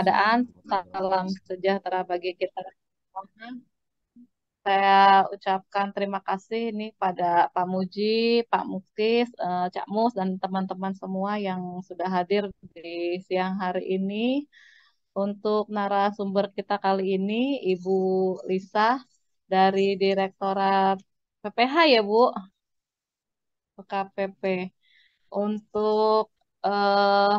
pengadaan. Salam sejahtera bagi kita semua. Saya ucapkan terima kasih nih pada Pak Muji, Pak Muktis, Cak Mus, dan teman-teman semua yang sudah hadir di siang hari ini. Untuk narasumber kita kali ini, Ibu Lisa dari Direktorat PPH ya Bu, PKPP. Untuk eh,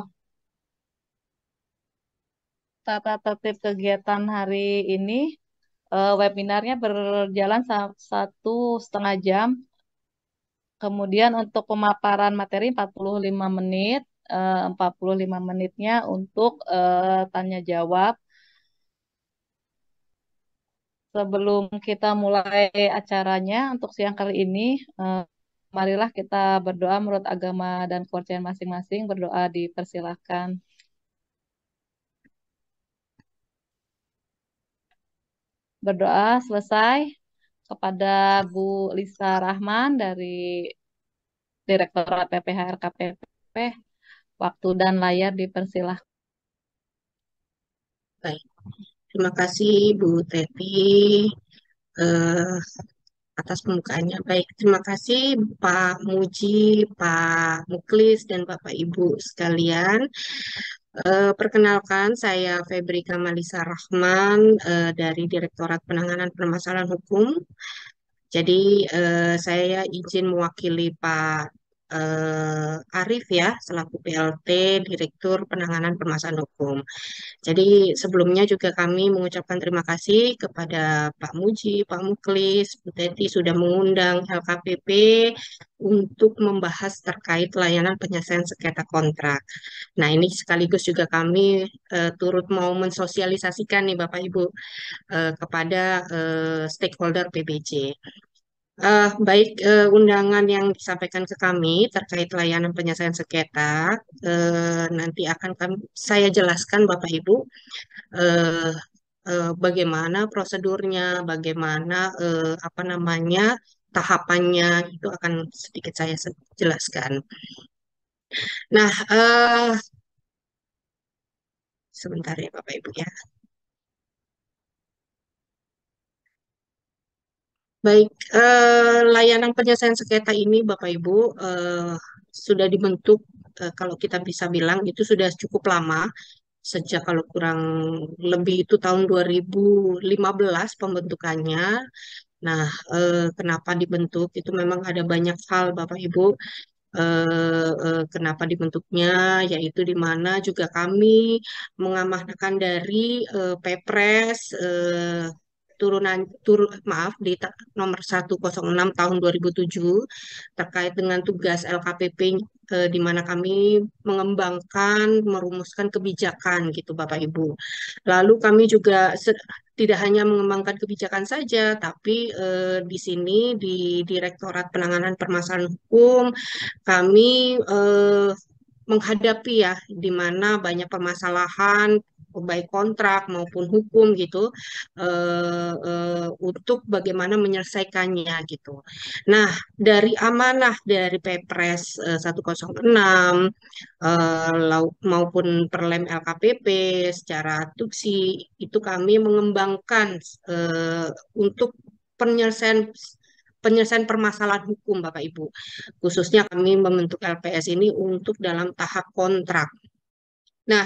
tata tertib kegiatan hari ini, webinarnya berjalan 1,5 jam. Kemudian untuk pemaparan materi 45 menit, 45 menitnya untuk tanya jawab. Sebelum kita mulai acaranya untuk siang kali ini, eh, marilah kita berdoa menurut agama dan kepercayaan masing-masing. Berdoa dipersilahkan. Berdoa selesai kepada Bu Lisa Rahman dari Direktorat PPH RKPP. Waktu dan layar dipersilahkan. Baik, terima kasih Bu Teti eh, atas pembukaannya. Baik, terima kasih Pak Muji, Pak Muklis, dan Bapak Ibu sekalian. Perkenalkan, saya Febri Kamalisa Rahman dari Direktorat Penanganan Permasalahan Hukum. Jadi saya izin mewakili Pak Arif ya, selaku PLT Direktur Penanganan Permasalahan Hukum. Jadi sebelumnya juga kami mengucapkan terima kasih kepada Pak Muji, Pak Muklis, Bu Teti sudah mengundang LKPP untuk membahas terkait layanan penyelesaian sengketa kontrak. Nah, ini sekaligus juga kami turut mau mensosialisasikan nih Bapak Ibu kepada stakeholder PBJ. Baik, undangan yang disampaikan ke kami terkait layanan penyelesaian sengketa nanti akan saya jelaskan Bapak Ibu eh, bagaimana prosedurnya, bagaimana apa namanya tahapannya itu akan sedikit saya jelaskan. Nah, sebentar ya Bapak Ibu ya. Baik, layanan penyelesaian sengketa ini Bapak Ibu sudah dibentuk kalau kita bisa bilang itu sudah cukup lama sejak kalau kurang lebih itu tahun 2015 pembentukannya. Nah, kenapa dibentuk itu memang ada banyak hal Bapak Ibu kenapa dibentuknya, yaitu di mana juga kami mengamanahkan dari Pepres turunan maaf di nomor 106 tahun 2007 terkait dengan tugas LKPP di mana kami mengembangkan, merumuskan kebijakan gitu Bapak Ibu. Lalu kami juga tidak hanya mengembangkan kebijakan saja, tapi di sini di Direktorat Penanganan Permasalahan Hukum kami menghadapi ya di mana banyak permasalahan baik kontrak maupun hukum gitu untuk bagaimana menyelesaikannya gitu. Nah, dari amanah dari Pepres 106 maupun Perlem LKPP secara tuksi itu kami mengembangkan untuk penyelesaian penyelesaian permasalahan hukum Bapak Ibu. Khususnya kami membentuk LPS ini untuk dalam tahap kontrak. Nah,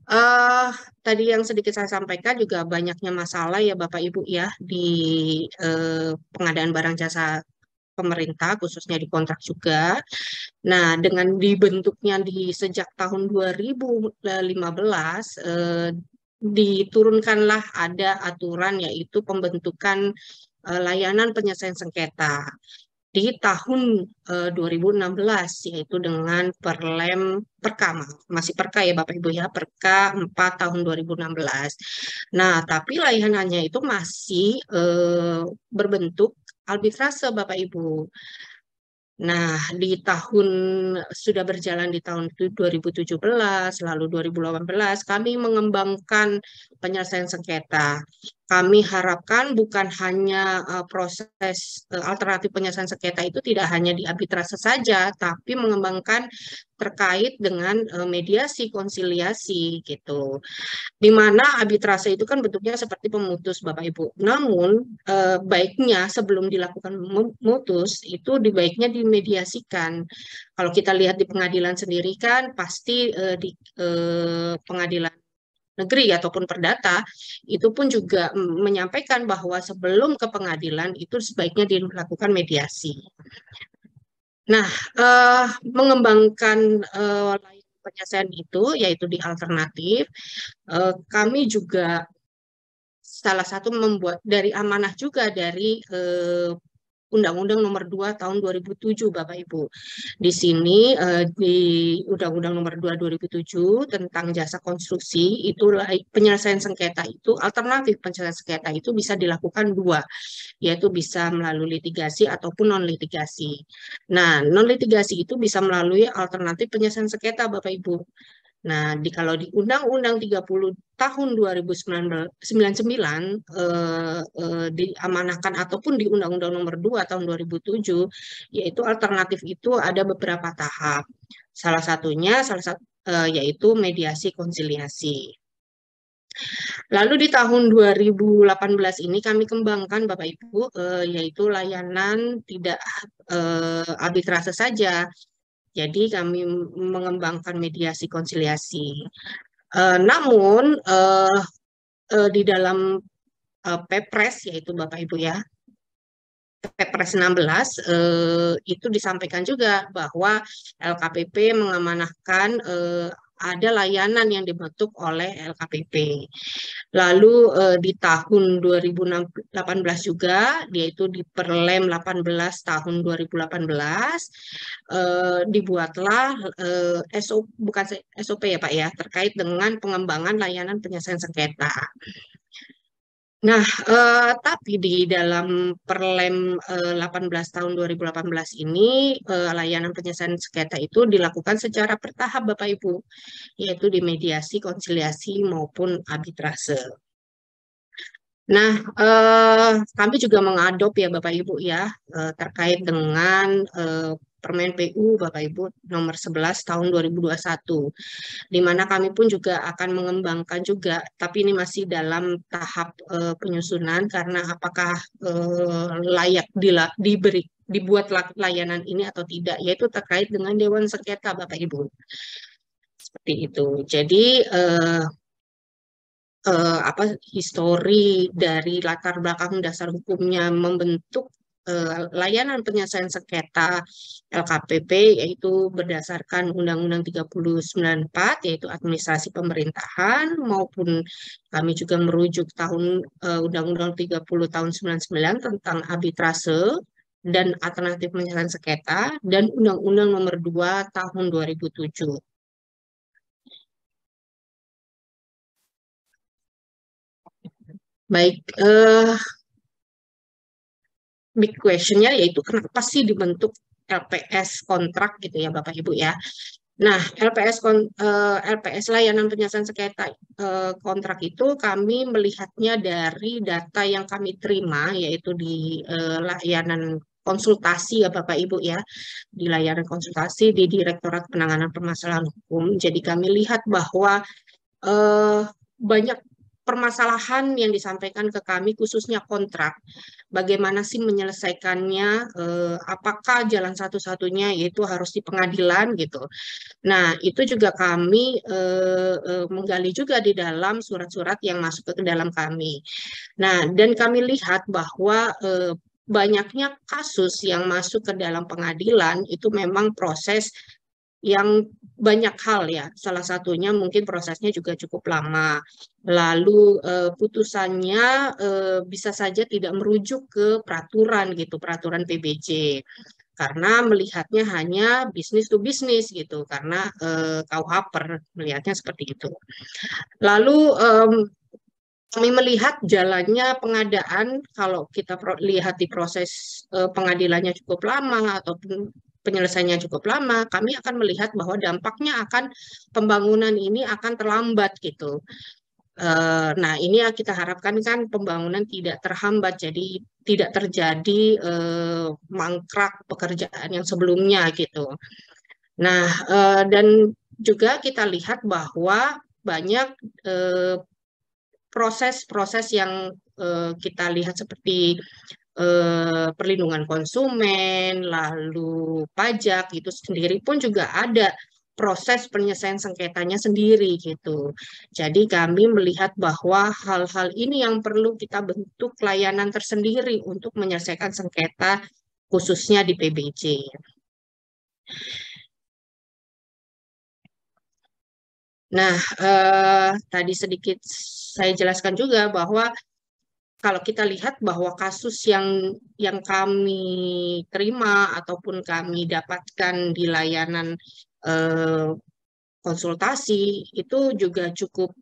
eh, tadi yang sedikit saya sampaikan juga banyaknya masalah ya Bapak Ibu ya di pengadaan barang jasa pemerintah khususnya di kontrak juga. Nah, dengan dibentuknya di sejak tahun 2015 diturunkanlah ada aturan yaitu pembentukan layanan penyelesaian sengketa di tahun 2016 yaitu dengan Perka masih Perka ya Bapak Ibu ya Perka 4 tahun 2016. Nah, tapi layanannya itu masih berbentuk arbitrase Bapak Ibu. Nah, di tahun sudah berjalan di tahun 2017, lalu 2018 kami mengembangkan penyelesaian sengketa. kami harapkan bukan hanya proses alternatif penyelesaian sengketa itu tidak hanya di arbitrase saja, tapi mengembangkan terkait dengan mediasi konsiliasi gitu. Di mana arbitrase itu kan bentuknya seperti pemutus Bapak Ibu. Namun baiknya sebelum dilakukan memutus itu baiknya dimediasikan. Kalau kita lihat di pengadilan sendiri kan pasti di pengadilan negeri ataupun perdata itu pun juga menyampaikan bahwa sebelum ke pengadilan itu sebaiknya dilakukan mediasi. Nah, mengembangkan penyelesaian itu yaitu di alternatif, kami juga salah satu membuat dari amanah juga dari Undang-Undang Nomor 2 Tahun 2007, Bapak Ibu. Di sini di Undang-Undang Nomor 2 2007 tentang jasa konstruksi itu penyelesaian sengketa itu alternatif penyelesaian sengketa itu bisa dilakukan dua, yaitu bisa melalui litigasi ataupun non litigasi. Nah, non litigasi itu bisa melalui alternatif penyelesaian sengketa, Bapak Ibu. Nah, kalau di Undang-Undang 30 tahun 2099 diamanahkan ataupun di Undang-Undang Nomor 2 tahun 2007, yaitu alternatif itu ada beberapa tahap. Salah satunya yaitu mediasi konsiliasi. Lalu di tahun 2018 ini kami kembangkan Bapak Ibu yaitu layanan tidak arbitrase saja. Jadi kami mengembangkan mediasi konsiliasi. Namun di dalam Pepres yaitu Bapak Ibu ya, Pepres 16 itu disampaikan juga bahwa LKPP mengamanahkan ada layanan yang dibentuk oleh LKPP. Lalu di tahun 2018 juga, yaitu di Perlem 18 tahun 2018, dibuatlah bukan SOP ya Pak ya, terkait dengan pengembangan layanan penyelesaian sengketa. Nah, tapi di dalam Perlem 18 tahun 2018 ini, layanan penyelesaian sengketa itu dilakukan secara bertahap Bapak Ibu, yaitu di mediasi, konsiliasi, maupun arbitrase. Nah, kami juga mengadop ya Bapak Ibu ya, terkait dengan Permen PU Bapak Ibu nomor 11 tahun 2021, di mana kami pun juga akan mengembangkan juga, tapi ini masih dalam tahap penyusunan karena apakah layak dibuat layanan ini atau tidak, yaitu terkait dengan Dewan Sengketa Bapak Ibu. Seperti itu. Jadi histori dari latar belakang dasar hukumnya membentuk layanan penyelesaian sengketa LKPP yaitu berdasarkan Undang-Undang 3094 yaitu administrasi pemerintahan, maupun kami juga merujuk Undang-Undang 30 tahun 99 tentang arbitrase dan alternatif penyelesaian sengketa, dan Undang-Undang Nomor 2 tahun 2007. Baik, big question-nya yaitu kenapa sih dibentuk LPS kontrak gitu ya Bapak Ibu ya. Nah, LPS layanan penyelesaian sengketa kontrak itu kami melihatnya dari data yang kami terima yaitu di layanan konsultasi ya Bapak Ibu ya, di layanan konsultasi di Direktorat Penanganan Permasalahan Hukum. Jadi kami lihat bahwa banyak permasalahan yang disampaikan ke kami khususnya kontrak. Bagaimana sih menyelesaikannya? Apakah jalan satu-satunya yaitu harus di pengadilan gitu. Nah, itu juga kami menggali juga di dalam surat-surat yang masuk ke dalam kami. Nah, dan kami lihat bahwa banyaknya kasus yang masuk ke dalam pengadilan itu memang proses yang banyak hal ya. Salah satunya mungkin prosesnya juga cukup lama. Lalu putusannya bisa saja tidak merujuk ke peraturan gitu, peraturan PBJ. Karena melihatnya hanya bisnis to bisnis gitu, karena KUH melihatnya seperti itu. Lalu kami melihat jalannya pengadaan, kalau kita lihat di proses pengadilannya cukup lama ataupun penyelesaiannya cukup lama, kami akan melihat bahwa dampaknya akan pembangunan ini akan terlambat gitu. Nah, ini yang kita harapkan kan pembangunan tidak terhambat, jadi tidak terjadi mangkrak pekerjaan yang sebelumnya gitu. Nah, dan juga kita lihat bahwa banyak eh, proses-proses yang kita lihat seperti perlindungan konsumen, lalu pajak itu sendiri pun juga ada proses penyelesaian sengketanya sendiri gitu. Jadi kami melihat bahwa hal-hal ini yang perlu kita bentuk layanan tersendiri untuk menyelesaikan sengketa khususnya di PBJ. Nah, tadi sedikit saya jelaskan juga bahwa kalau kita lihat bahwa kasus yang kami terima ataupun kami dapatkan di layanan eh, konsultasi itu juga cukup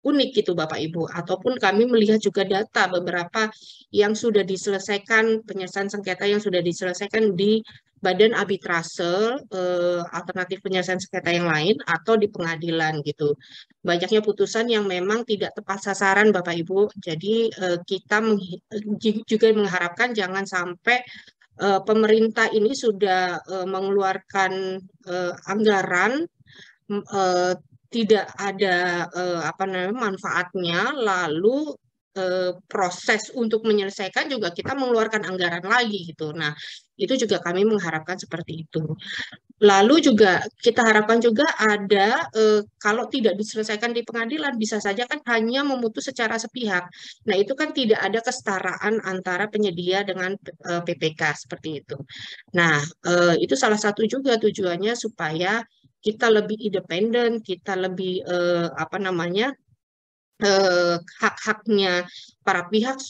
unik gitu Bapak Ibu. Ataupun kami melihat juga data beberapa yang sudah diselesaikan, penyelesaian sengketa yang sudah diselesaikan di Badan Arbitrase alternatif penyelesaian sengketa yang lain atau di pengadilan gitu. Banyaknya putusan yang memang tidak tepat sasaran Bapak Ibu. Jadi kita juga mengharapkan jangan sampai pemerintah ini sudah mengeluarkan anggaran eh, tidak ada apa namanya manfaatnya, lalu proses untuk menyelesaikan juga kita mengeluarkan anggaran lagi gitu. Nah, itu juga kami mengharapkan seperti itu. Lalu juga kita harapkan juga ada kalau tidak diselesaikan di pengadilan bisa saja kan hanya memutus secara sepihak. Nah, itu kan tidak ada kesetaraan antara penyedia dengan PPK seperti itu. Nah, itu salah satu juga tujuannya supaya kita lebih independen, kita lebih apa namanya hak-haknya para pihak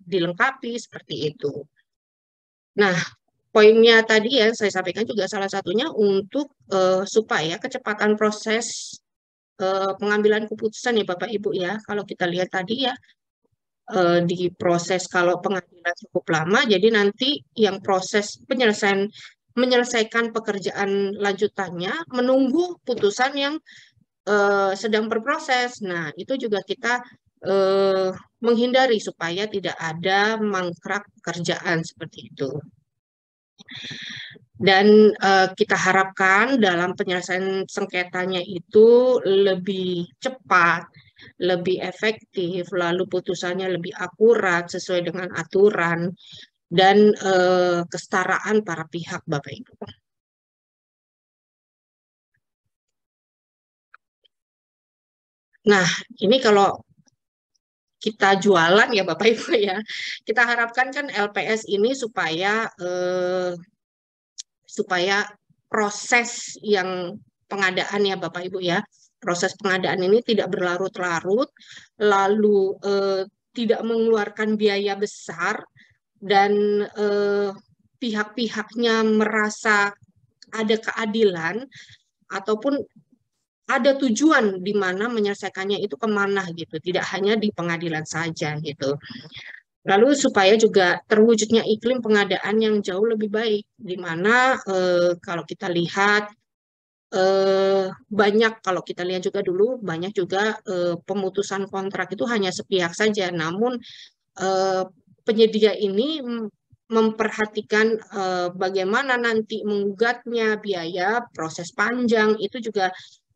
dilengkapi seperti itu. Nah, poinnya tadi ya saya sampaikan juga salah satunya untuk supaya kecepatan proses pengambilan keputusan ya Bapak Ibu ya. Kalau kita lihat tadi ya di proses kalau pengadilan cukup lama, jadi nanti yang proses menyelesaikan pekerjaan lanjutannya menunggu putusan yang sedang berproses. Nah, itu juga kita menghindari supaya tidak ada mangkrak pekerjaan seperti itu. Dan kita harapkan dalam penyelesaian sengketanya itu lebih cepat, lebih efektif, lalu putusannya lebih akurat sesuai dengan aturan dan kesetaraan para pihak, Bapak Ibu. Nah, ini kalau kita jualan ya Bapak Ibu ya, kita harapkan kan LPS ini supaya proses yang pengadaan ya Bapak Ibu ya, proses pengadaan ini tidak berlarut-larut, lalu tidak mengeluarkan biaya besar dan pihak-pihaknya merasa ada keadilan ataupun ada tujuan di mana menyelesaikannya itu kemana gitu, tidak hanya di pengadilan saja gitu. Lalu supaya juga terwujudnya iklim pengadaan yang jauh lebih baik, di mana kalau kita lihat banyak, kalau kita lihat juga dulu banyak juga pemutusan kontrak itu hanya sepihak saja, namun eh, penyedia ini memperhatikan bagaimana nanti menggugatnya biaya proses panjang itu juga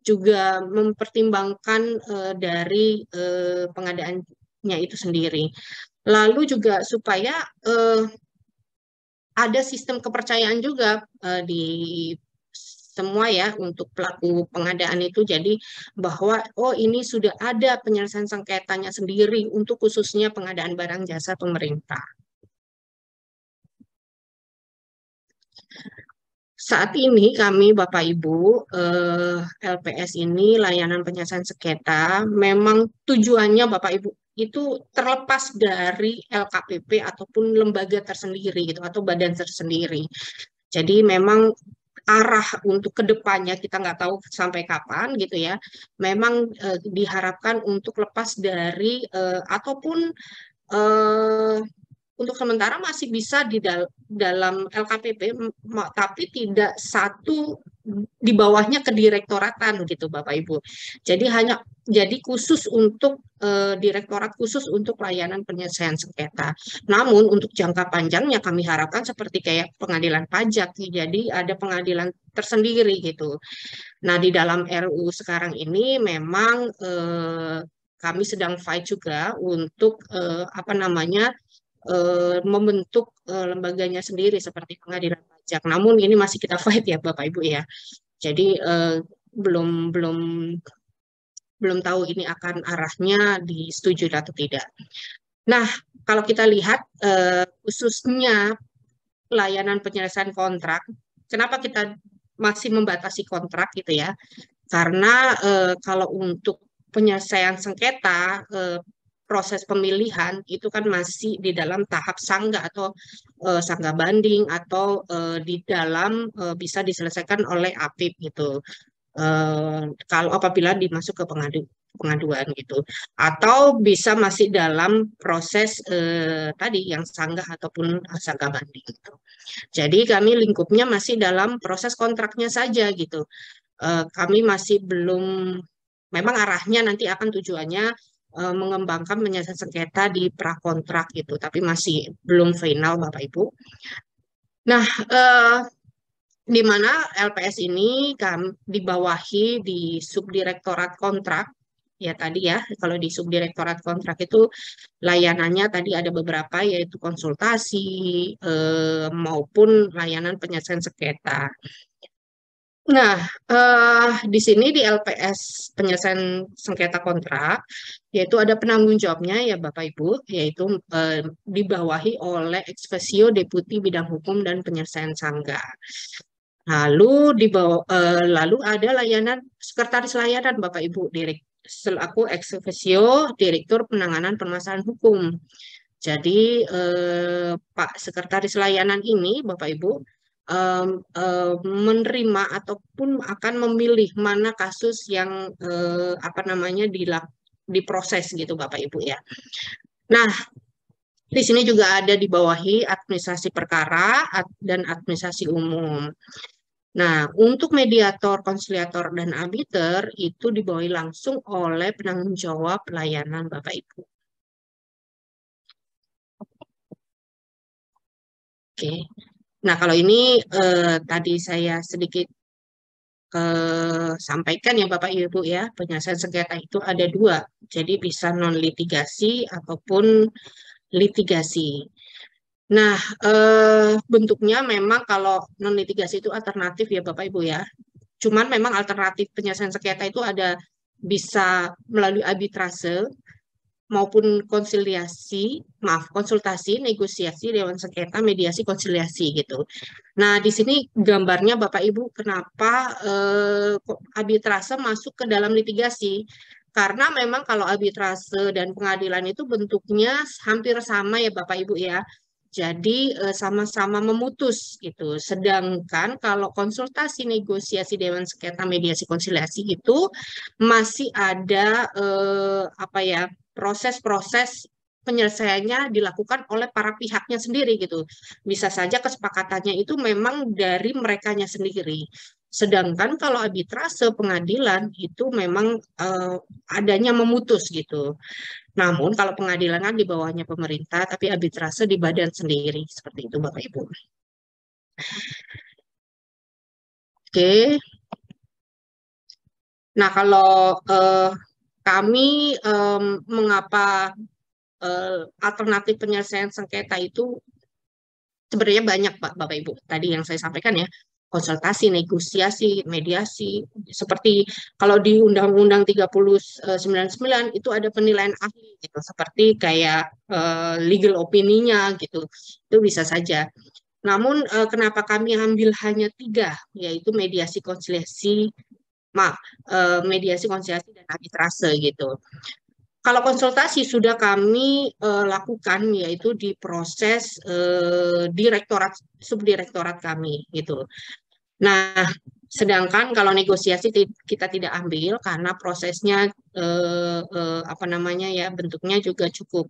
juga mempertimbangkan dari pengadaannya itu sendiri. Lalu juga supaya ada sistem kepercayaan juga di semua ya untuk pelaku pengadaan itu. Jadi bahwa oh ini sudah ada penyelesaian sengketanya sendiri untuk khususnya pengadaan barang jasa pemerintah. Saat ini kami Bapak Ibu LPS ini layanan penyelesaian sengketa memang tujuannya Bapak Ibu itu terlepas dari LKPP ataupun lembaga tersendiri gitu atau badan tersendiri. Jadi memang arah untuk kedepannya kita nggak tahu sampai kapan gitu ya. Memang diharapkan untuk lepas dari ataupun eh, untuk sementara masih bisa di dalam LKPP, tapi tidak satu di bawahnya kedirektoratan gitu Bapak Ibu. Jadi khusus untuk direktorat khusus untuk layanan penyelesaian sengketa. Namun untuk jangka panjangnya kami harapkan seperti kayak pengadilan pajak, jadi ada pengadilan tersendiri gitu. Nah, di dalam RUU sekarang ini memang kami sedang fight juga untuk apa namanya membentuk lembaganya sendiri seperti pengadilan pajak. Namun ini masih kita fight ya Bapak Ibu ya. Jadi belum belum belum tahu ini akan arahnya disetujui atau tidak. Nah, kalau kita lihat khususnya layanan penyelesaian kontrak, kenapa kita masih membatasi kontrak gitu ya? Karena kalau untuk penyelesaian sengketa proses pemilihan itu kan masih di dalam tahap sangga atau sangga banding atau di dalam bisa diselesaikan oleh APIP gitu. Kalau apabila dimasuk ke pengaduan gitu, atau bisa masih dalam proses tadi yang sanggah ataupun sangga banding gitu. Jadi kami lingkupnya masih dalam proses kontraknya saja gitu. Kami masih belum, memang arahnya nanti akan tujuannya mengembangkan penyelesaian sengketa di prakontrak gitu, tapi masih belum final Bapak Ibu. Nah, di mana LPS ini kami dibawahi di subdirektorat kontrak. Ya tadi ya, kalau di subdirektorat kontrak itu layanannya tadi ada beberapa yaitu konsultasi maupun layanan penyelesaian sengketa. Nah, di sini di LPS penyelesaian sengketa kontrak, yaitu ada penanggung jawabnya ya Bapak Ibu, yaitu dibawahi oleh Ex-Officio Deputi Bidang Hukum dan Penyelesaian Sangga. Lalu ada layanan sekretaris layanan Bapak Ibu, selaku Ex-Officio Direktur Penanganan Permasalahan Hukum. Jadi Pak Sekretaris Layanan ini Bapak Ibu menerima ataupun akan memilih mana kasus yang apa namanya diproses gitu Bapak Ibu ya. Nah, di sini juga ada dibawahi administrasi perkara dan administrasi umum. Nah, untuk mediator, konsiliator, dan arbiter itu dibawahi langsung oleh penanggung jawab layanan Bapak Ibu. Oke. Nah, kalau ini tadi saya sedikit sampaikan ya Bapak Ibu ya, penyelesaian sengketa itu ada dua. Jadi bisa non litigasi ataupun litigasi. Nah, bentuknya memang kalau non litigasi itu alternatif ya Bapak Ibu ya. Cuman memang alternatif penyelesaian sengketa itu ada bisa melalui arbitrase maupun konsultasi, negosiasi, dewan sengketa, mediasi, konsiliasi gitu. Nah, di sini gambarnya Bapak Ibu kenapa arbitrase masuk ke dalam litigasi. Karena memang kalau arbitrase dan pengadilan itu bentuknya hampir sama ya Bapak Ibu ya. Jadi sama-sama memutus gitu. Sedangkan kalau konsultasi, negosiasi, dewan sengketa, mediasi, konsiliasi itu masih ada apa ya, proses-proses penyelesaiannya dilakukan oleh para pihaknya sendiri gitu. Bisa saja kesepakatannya itu memang dari merekanya sendiri. Sedangkan kalau arbitrase pengadilan itu memang adanya memutus gitu. Namun kalau pengadilan kan di bawahnya pemerintah, tapi arbitrase di badan sendiri. Seperti itu Bapak Ibu. Oke. Nah kalau kami mengapa alternatif penyelesaian sengketa itu sebenarnya banyak Pak, Bapak Ibu. Tadi yang saya sampaikan ya, konsultasi, negosiasi, mediasi. Seperti kalau di Undang-Undang 3099 itu ada penilaian ahli gitu, seperti kayak legal opininya gitu. Itu bisa saja. Namun kenapa kami ambil hanya 3, yaitu mediasi, konsiliasi, mediasi, konsiliasi, dan arbitrase gitu. Kalau konsultasi sudah kami lakukan yaitu di proses subdirektorat kami gitu. Nah, sedangkan kalau negosiasi kita tidak ambil karena prosesnya apa namanya ya bentuknya juga cukup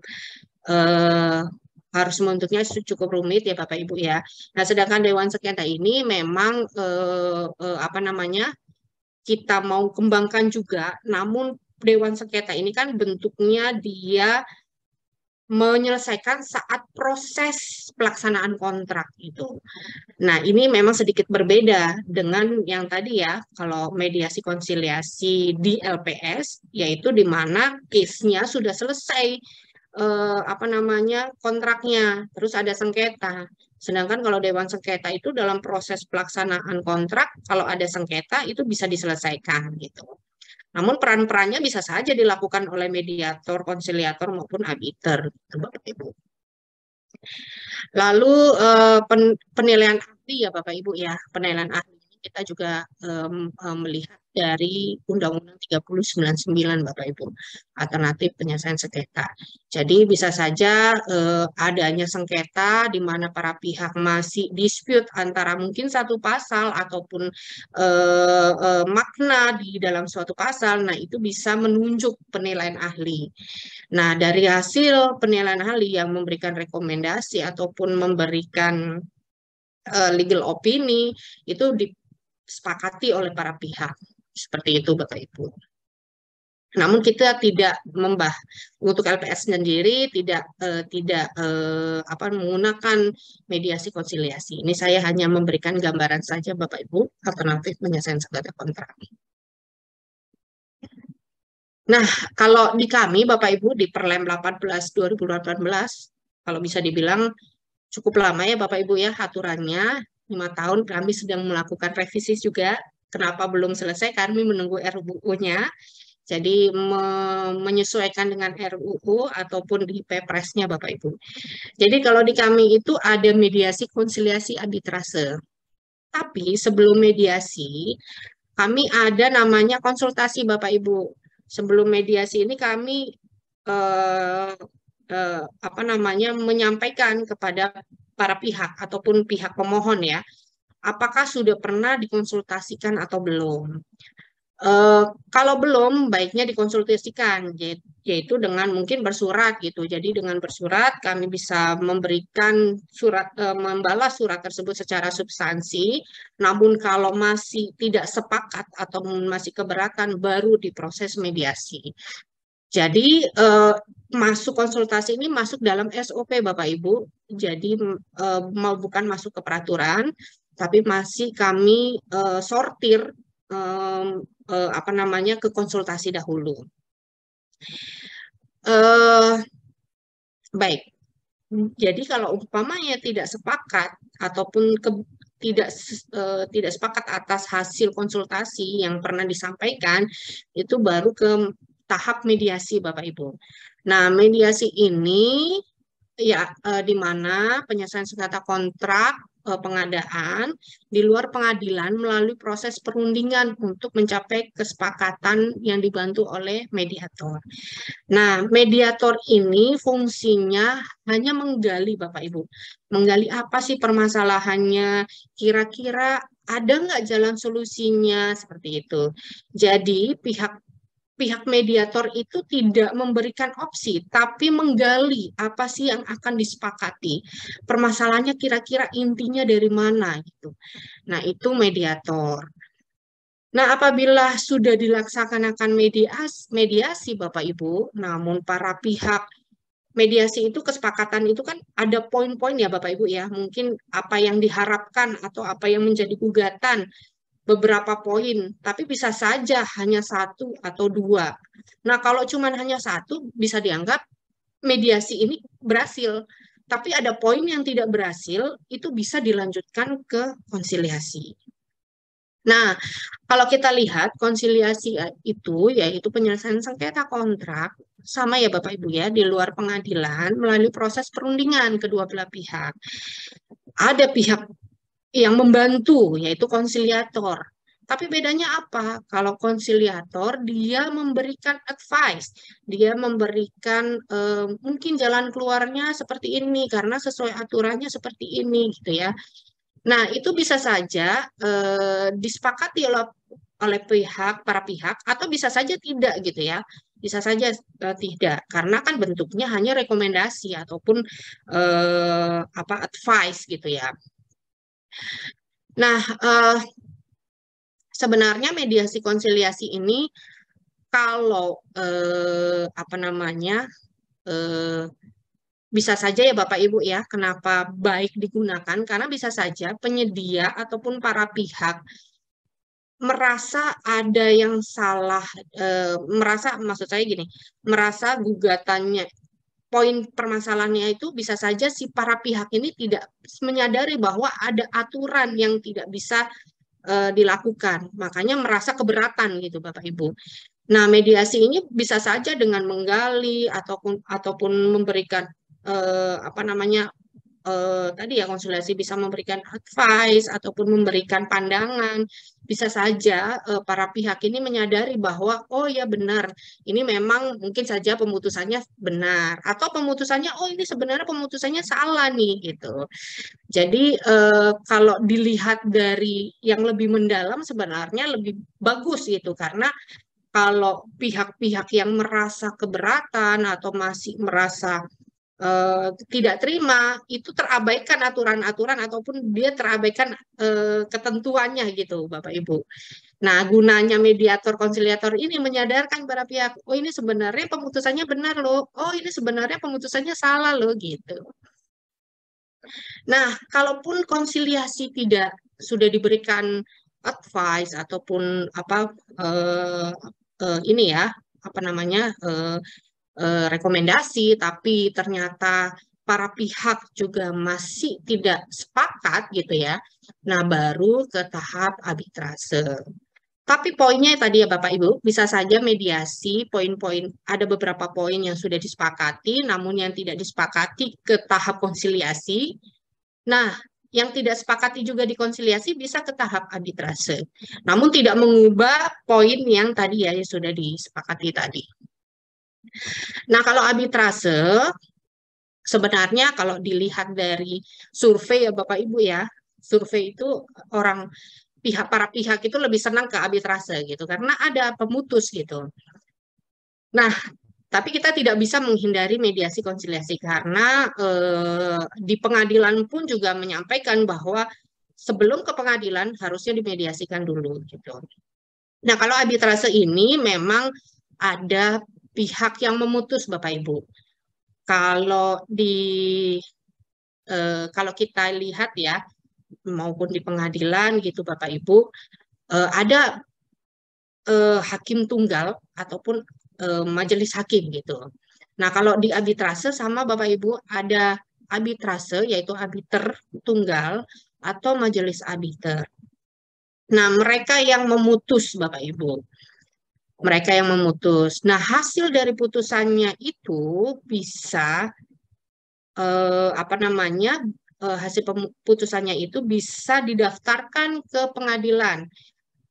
harus membentuknya cukup rumit ya Bapak Ibu ya. Nah, sedangkan Dewan Sengketa ini memang apa namanya, kita mau kembangkan juga, namun Dewan Sengketa ini kan bentuknya dia menyelesaikan saat proses pelaksanaan kontrak itu. Nah, ini memang sedikit berbeda dengan yang tadi ya, kalau mediasi konsiliasi di LPS, yaitu di mana case-nya sudah selesai, apa namanya, kontraknya, terus ada sengketa. Sedangkan kalau Dewan Sengketa itu dalam proses pelaksanaan kontrak, kalau ada sengketa itu bisa diselesaikan gitu. Namun peran-perannya bisa saja dilakukan oleh mediator, konsiliator maupun arbiter, gitu, Bapak Ibu. Lalu penilaian ahli ya Bapak Ibu ya, penilaian ahli ini kita juga melihat dari Undang-Undang 3099 Bapak Ibu, alternatif penyelesaian sengketa. Jadi bisa saja adanya sengketa di mana para pihak masih dispute antara mungkin satu pasal ataupun makna di dalam suatu pasal, nah itu bisa menunjuk penilaian ahli. Nah, dari hasil penilaian ahli yang memberikan rekomendasi ataupun memberikan legal opini itu disepakati oleh para pihak. Seperti itu, Bapak Ibu. Namun kita tidak untuk LPS sendiri tidak apa menggunakan mediasi konsiliasi. Ini saya hanya memberikan gambaran saja, Bapak Ibu, alternatif penyelesaian sengketa kontrak. Nah, kalau di kami, Bapak Ibu, di Perlem 18 2018, kalau bisa dibilang cukup lama ya Bapak Ibu ya aturannya, 5 tahun kami sedang melakukan revisi juga. Kenapa belum selesai? Kami menunggu RUU-nya. Jadi menyesuaikan dengan RUU ataupun di Pepres-nya Bapak Ibu. Jadi kalau di kami itu ada mediasi konsiliasi arbitrase. Tapi sebelum mediasi, kami ada namanya konsultasi Bapak Ibu. Sebelum mediasi ini kami apa namanya menyampaikan kepada para pihak ataupun pihak pemohon ya, apakah sudah pernah dikonsultasikan atau belum. Kalau belum, baiknya dikonsultasikan, yaitu dengan mungkin bersurat gitu. Jadi dengan bersurat kami bisa memberikan surat, membalas surat tersebut secara substansi. Namun kalau masih tidak sepakat atau masih keberatan, baru diproses mediasi. Jadi masuk konsultasi ini masuk dalam SOP Bapak Ibu. Jadi mau bukan masuk ke peraturan, tapi masih kami sortir apa namanya ke konsultasi dahulu. Baik. Jadi kalau umpamanya tidak sepakat ataupun tidak sepakat atas hasil konsultasi yang pernah disampaikan, itu baru ke tahap mediasi Bapak Ibu. Nah, mediasi ini ya di mana penyelesaian sengketa kontrak pengadaan di luar pengadilan melalui proses perundingan untuk mencapai kesepakatan yang dibantu oleh mediator. Nah, mediator ini fungsinya hanya menggali Bapak Ibu. Menggali apa sih permasalahannya, kira-kira ada nggak jalan solusinya, seperti itu. Jadi pihak mediator itu tidak memberikan opsi, tapi menggali apa sih yang akan disepakati. Permasalahannya kira-kira intinya dari mana gitu. Nah, itu mediator. Nah, apabila sudah dilaksanakan mediasi Bapak Ibu, namun para pihak mediasi itu kesepakatan itu kan ada poin-poin ya Bapak Ibu ya. Mungkin apa yang diharapkan atau apa yang menjadi gugatan beberapa poin, tapi bisa saja hanya satu atau dua. Nah, kalau cuma hanya satu, bisa dianggap mediasi ini berhasil. Tapi ada poin yang tidak berhasil, itu bisa dilanjutkan ke konsiliasi. Nah, kalau kita lihat konsiliasi itu, yaitu penyelesaian sengketa kontrak, sama ya Bapak Ibu ya, di luar pengadilan melalui proses perundingan kedua belah pihak. Ada pihak yang membantu, yaitu konsiliator. Tapi bedanya apa? Kalau konsiliator, dia memberikan advice, dia memberikan mungkin jalan keluarnya seperti ini, karena sesuai aturannya seperti ini, gitu ya. Nah, itu bisa saja disepakati oleh para pihak, atau bisa saja tidak, gitu ya. Bisa saja tidak, karena kan bentuknya hanya rekomendasi ataupun apa advice gitu ya. Nah, sebenarnya mediasi konsiliasi ini kalau apa namanya eh, bisa saja ya Bapak Ibu ya, kenapa baik digunakan? Karena bisa saja penyedia ataupun para pihak merasa ada yang salah, merasa maksud saya gini, merasa gugatannya poin permasalahannya itu bisa saja si para pihak ini tidak menyadari bahwa ada aturan yang tidak bisa dilakukan, makanya merasa keberatan gitu Bapak Ibu. Nah, mediasi ini bisa saja dengan menggali ataupun memberikan apa namanya tadi ya konsultasi bisa memberikan advice ataupun memberikan pandangan. Bisa saja para pihak ini menyadari bahwa oh ya benar, ini memang mungkin saja pemutusannya benar atau pemutusannya oh ini sebenarnya pemutusannya salah nih gitu. Jadi kalau dilihat dari yang lebih mendalam sebenarnya lebih bagus gitu karena kalau pihak-pihak yang merasa keberatan atau masih merasa tidak terima, itu terabaikan aturan-aturan ataupun dia terabaikan ketentuannya gitu, Bapak Ibu. Nah, gunanya mediator konsiliator ini menyadarkan para pihak, oh ini sebenarnya pemutusannya benar loh, oh ini sebenarnya pemutusannya salah loh gitu. Nah, kalaupun konsiliasi tidak sudah diberikan advice ataupun apa ini ya apa namanya rekomendasi, tapi ternyata para pihak juga masih tidak sepakat gitu ya. Nah, baru ke tahap arbitrase. Tapi poinnya tadi ya Bapak Ibu, bisa saja mediasi, poin-poin, ada beberapa poin yang sudah disepakati, namun yang tidak disepakati ke tahap konsiliasi. Nah, yang tidak sepakati juga dikonsiliasi bisa ke tahap arbitrase. Namun tidak mengubah poin yang tadi ya yang sudah disepakati tadi. Nah, kalau arbitrase sebenarnya kalau dilihat dari survei ya Bapak Ibu ya, survei itu orang para pihak itu lebih senang ke arbitrase gitu karena ada pemutus gitu. Nah, tapi kita tidak bisa menghindari mediasi konsiliasi karena di pengadilan pun juga menyampaikan bahwa sebelum ke pengadilan harusnya dimediasikan dulu gitu. Nah, kalau arbitrase ini memang ada pihak yang memutus Bapak Ibu. Kalau kita lihat ya maupun di pengadilan gitu Bapak Ibu ada hakim tunggal ataupun majelis hakim gitu. Nah, kalau di arbitrase sama Bapak Ibu ada arbitrase yaitu arbiter tunggal atau majelis arbiter. Nah, mereka yang memutus Bapak Ibu. Mereka yang memutus. Nah, hasil dari putusannya itu bisa apa namanya hasil putusannya itu bisa didaftarkan ke pengadilan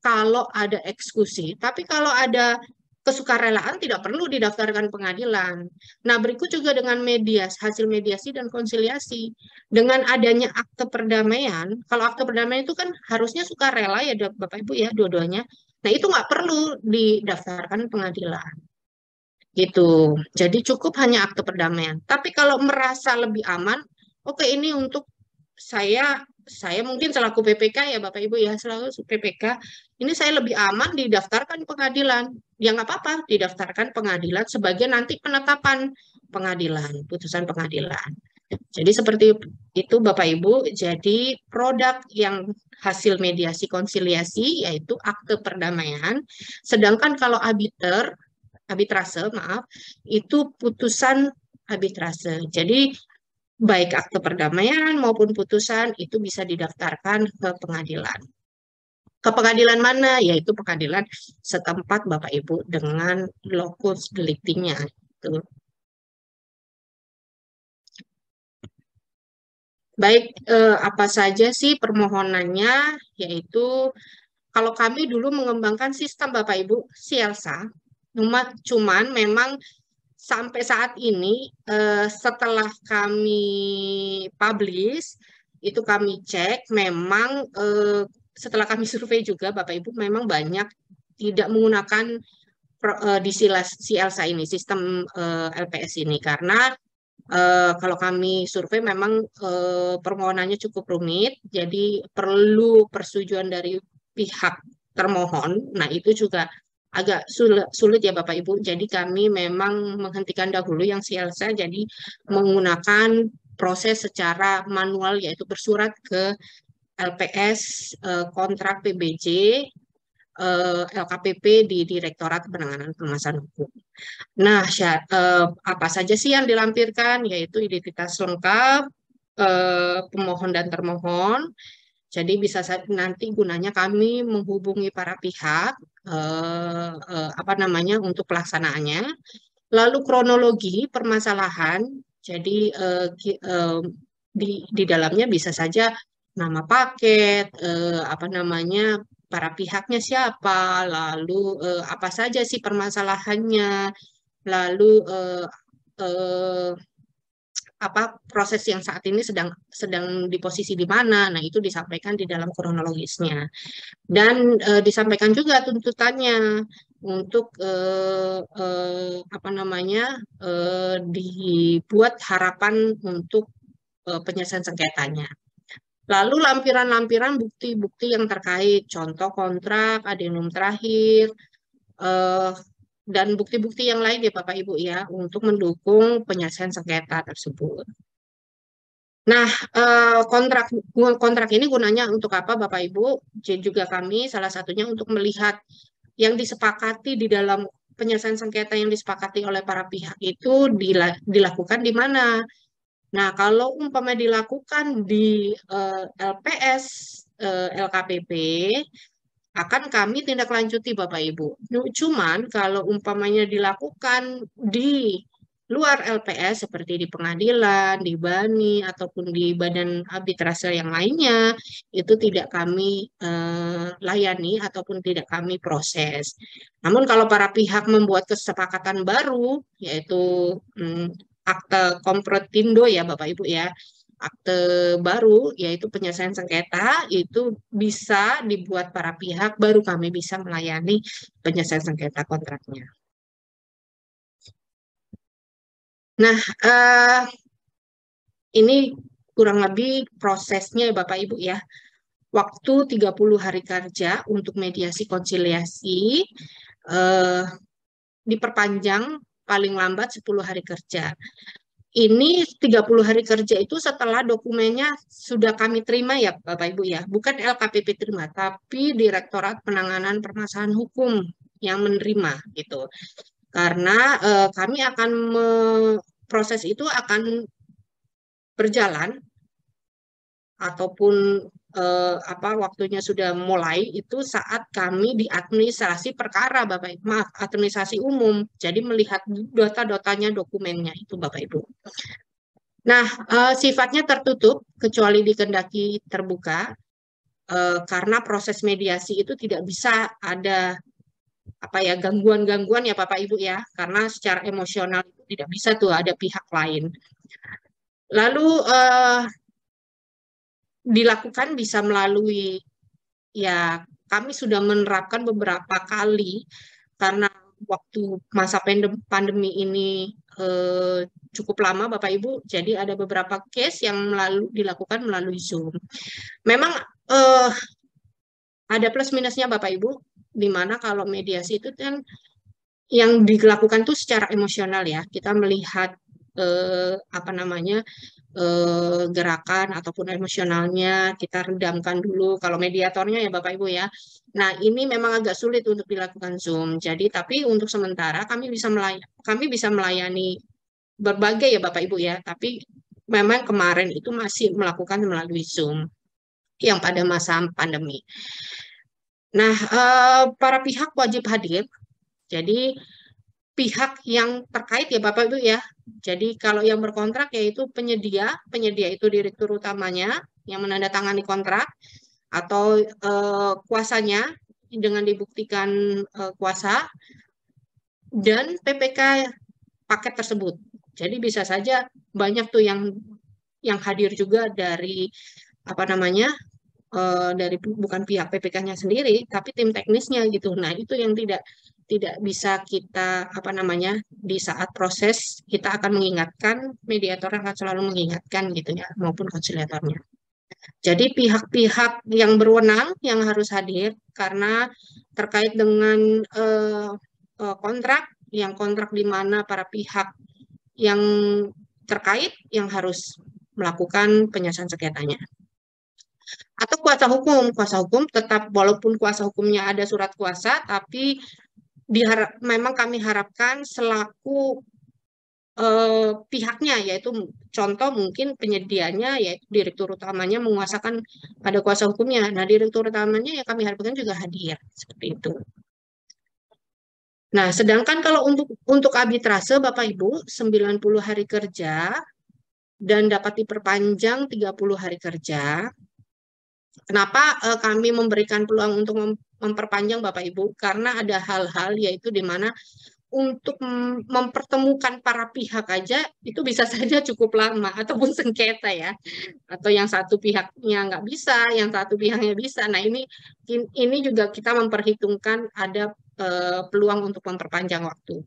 kalau ada eksekusi. Tapi kalau ada kesukarelaan tidak perlu didaftarkan pengadilan. Nah, berikut juga dengan hasil mediasi dan konsiliasi. Dengan adanya akte perdamaian, kalau akte perdamaian itu kan harusnya sukarela ya Bapak Ibu ya dua-duanya. Nah, itu nggak perlu didaftarkan pengadilan. Gitu. Jadi cukup hanya akte perdamaian. Tapi kalau merasa lebih aman, oke ini untuk saya mungkin selaku PPK ya Bapak Ibu ya selaku PPK ini saya lebih aman didaftarkan pengadilan. Ya nggak apa-apa didaftarkan pengadilan sebagai nanti penetapan pengadilan, putusan pengadilan. Jadi seperti itu Bapak Ibu. Jadi produk yang hasil mediasi konsiliasi yaitu akte perdamaian. Sedangkan kalau arbitrase, maaf, itu putusan arbitrase. Jadi baik akte perdamaian maupun putusan itu bisa didaftarkan ke pengadilan. Ke pengadilan mana? Yaitu pengadilan setempat Bapak Ibu dengan lokus deliktinya. Baik, apa saja sih permohonannya? Yaitu kalau kami dulu mengembangkan sistem Bapak Ibu, Sielsa, cuman memang sampai saat ini setelah kami publish itu kami cek memang setelah kami survei juga Bapak Ibu memang banyak tidak menggunakan di si Elsa ini, sistem LPS ini, karena kalau kami survei memang permohonannya cukup rumit, jadi perlu persetujuan dari pihak termohon. Nah, itu juga agak sulit ya Bapak Ibu. Jadi kami memang menghentikan dahulu yang si Elsa, jadi menggunakan proses secara manual, yaitu bersurat ke LPS, kontrak PBJ, LKPP di Direktorat Penanganan Permasalahan Hukum. Nah, apa saja sih yang dilampirkan? Yaitu identitas lengkap, pemohon dan termohon. Jadi bisa nanti gunanya kami menghubungi para pihak, apa namanya, untuk pelaksanaannya. Lalu kronologi permasalahan. Jadi di dalamnya bisa saja nama paket, apa namanya, para pihaknya siapa, lalu apa saja sih permasalahannya, lalu eh, apa proses yang saat ini sedang sedang di posisi di mana. Nah, itu disampaikan di dalam kronologisnya. Dan disampaikan juga tuntutannya untuk apa namanya, dibuat harapan untuk penyelesaian sengketanya. Lalu lampiran-lampiran bukti-bukti yang terkait, contoh kontrak, adendum terakhir, eh, dan bukti-bukti yang lain ya Bapak Ibu ya, untuk mendukung penyelesaian sengketa tersebut. Nah, kontrak kontrak ini gunanya untuk apa Bapak Ibu? Juga kami salah satunya untuk melihat yang disepakati di dalam penyelesaian sengketa yang disepakati oleh para pihak itu dilakukan di mana. Nah, kalau umpama dilakukan di LPS, LKPP, akan kami tindak lanjuti Bapak Ibu. Cuman kalau umpamanya dilakukan di luar LPS seperti di pengadilan, di BANI, ataupun di badan arbitrase yang lainnya, itu tidak kami layani ataupun tidak kami proses. Namun kalau para pihak membuat kesepakatan baru, yaitu akte komprotindo ya Bapak Ibu ya, akte baru, yaitu penyelesaian sengketa, itu bisa dibuat para pihak, baru kami bisa melayani penyelesaian sengketa kontraknya. Nah, ini kurang lebih prosesnya ya Bapak Ibu ya. Waktu 30 hari kerja untuk mediasi konsiliasi, eh, diperpanjang paling lambat 10 hari kerja. Ini 30 hari kerja itu setelah dokumennya sudah kami terima ya Bapak Ibu ya. Bukan LKPP terima, tapi Direktorat Penanganan Permasalahan Hukum yang menerima gitu. Karena kami akan proses itu akan berjalan ataupun apa waktunya sudah mulai itu saat kami di administrasi perkara Bapak Ibu, maaf, administrasi umum. Jadi melihat data-datanya, dokumennya itu Bapak Ibu. Nah, sifatnya tertutup kecuali dikehendaki terbuka, karena proses mediasi itu tidak bisa ada apa ya gangguan-gangguan ya Bapak Ibu ya, karena secara emosional itu tidak bisa tuh ada pihak lain. Lalu dilakukan bisa melalui ya kami sudah menerapkan beberapa kali karena waktu masa pandemi ini cukup lama Bapak Ibu, jadi ada beberapa case yang dilakukan melalui Zoom. Memang ada plus minusnya Bapak Ibu, di mana kalau mediasi itu kan yang dilakukan tuh secara emosional ya. Kita melihat apa namanya gerakan ataupun emosionalnya kita redamkan dulu. Kalau mediatornya ya Bapak Ibu ya. Nah ini memang agak sulit untuk dilakukan Zoom. Jadi tapi untuk sementara kami bisa melayani berbagai ya Bapak Ibu ya. Tapi memang kemarin itu masih melakukan melalui Zoom yang pada masa pandemi. Nah, para pihak wajib hadir. Jadi pihak yang terkait ya Bapak Ibu ya. Jadi kalau yang berkontrak yaitu penyedia itu direktur utamanya yang menandatangani kontrak atau kuasanya dengan dibuktikan kuasa dan PPK paket tersebut. Jadi bisa saja banyak tuh yang hadir juga dari apa namanya dari bukan pihak PPK-nya sendiri, tapi tim teknisnya gitu. Nah, itu yang tidak bisa kita apa namanya di saat proses kita akan mengingatkan, mediator akan selalu mengingatkan gitu ya, maupun konsiliatornya. Jadi pihak-pihak yang berwenang yang harus hadir karena terkait dengan kontrak, yang kontrak di mana para pihak yang terkait yang harus melakukan penyelesaian sengketanya. Atau kuasa hukum tetap walaupun kuasa hukumnya ada surat kuasa, tapi memang kami harapkan selaku pihaknya, yaitu contoh mungkin penyedianya, yaitu direktur utamanya menguasakan pada kuasa hukumnya. Nah, direktur utamanya yang kami harapkan juga hadir seperti itu. Nah, sedangkan kalau untuk arbitrase Bapak Ibu 90 hari kerja dan dapat diperpanjang 30 hari kerja. Kenapa kami memberikan peluang untuk memperpanjang Bapak Ibu? Karena ada hal-hal yaitu di mana untuk mempertemukan para pihak aja itu bisa saja cukup lama ataupun sengketa ya, atau yang satu pihaknya nggak bisa, yang satu pihaknya bisa. Nah ini juga kita memperhitungkan ada peluang untuk memperpanjang waktu.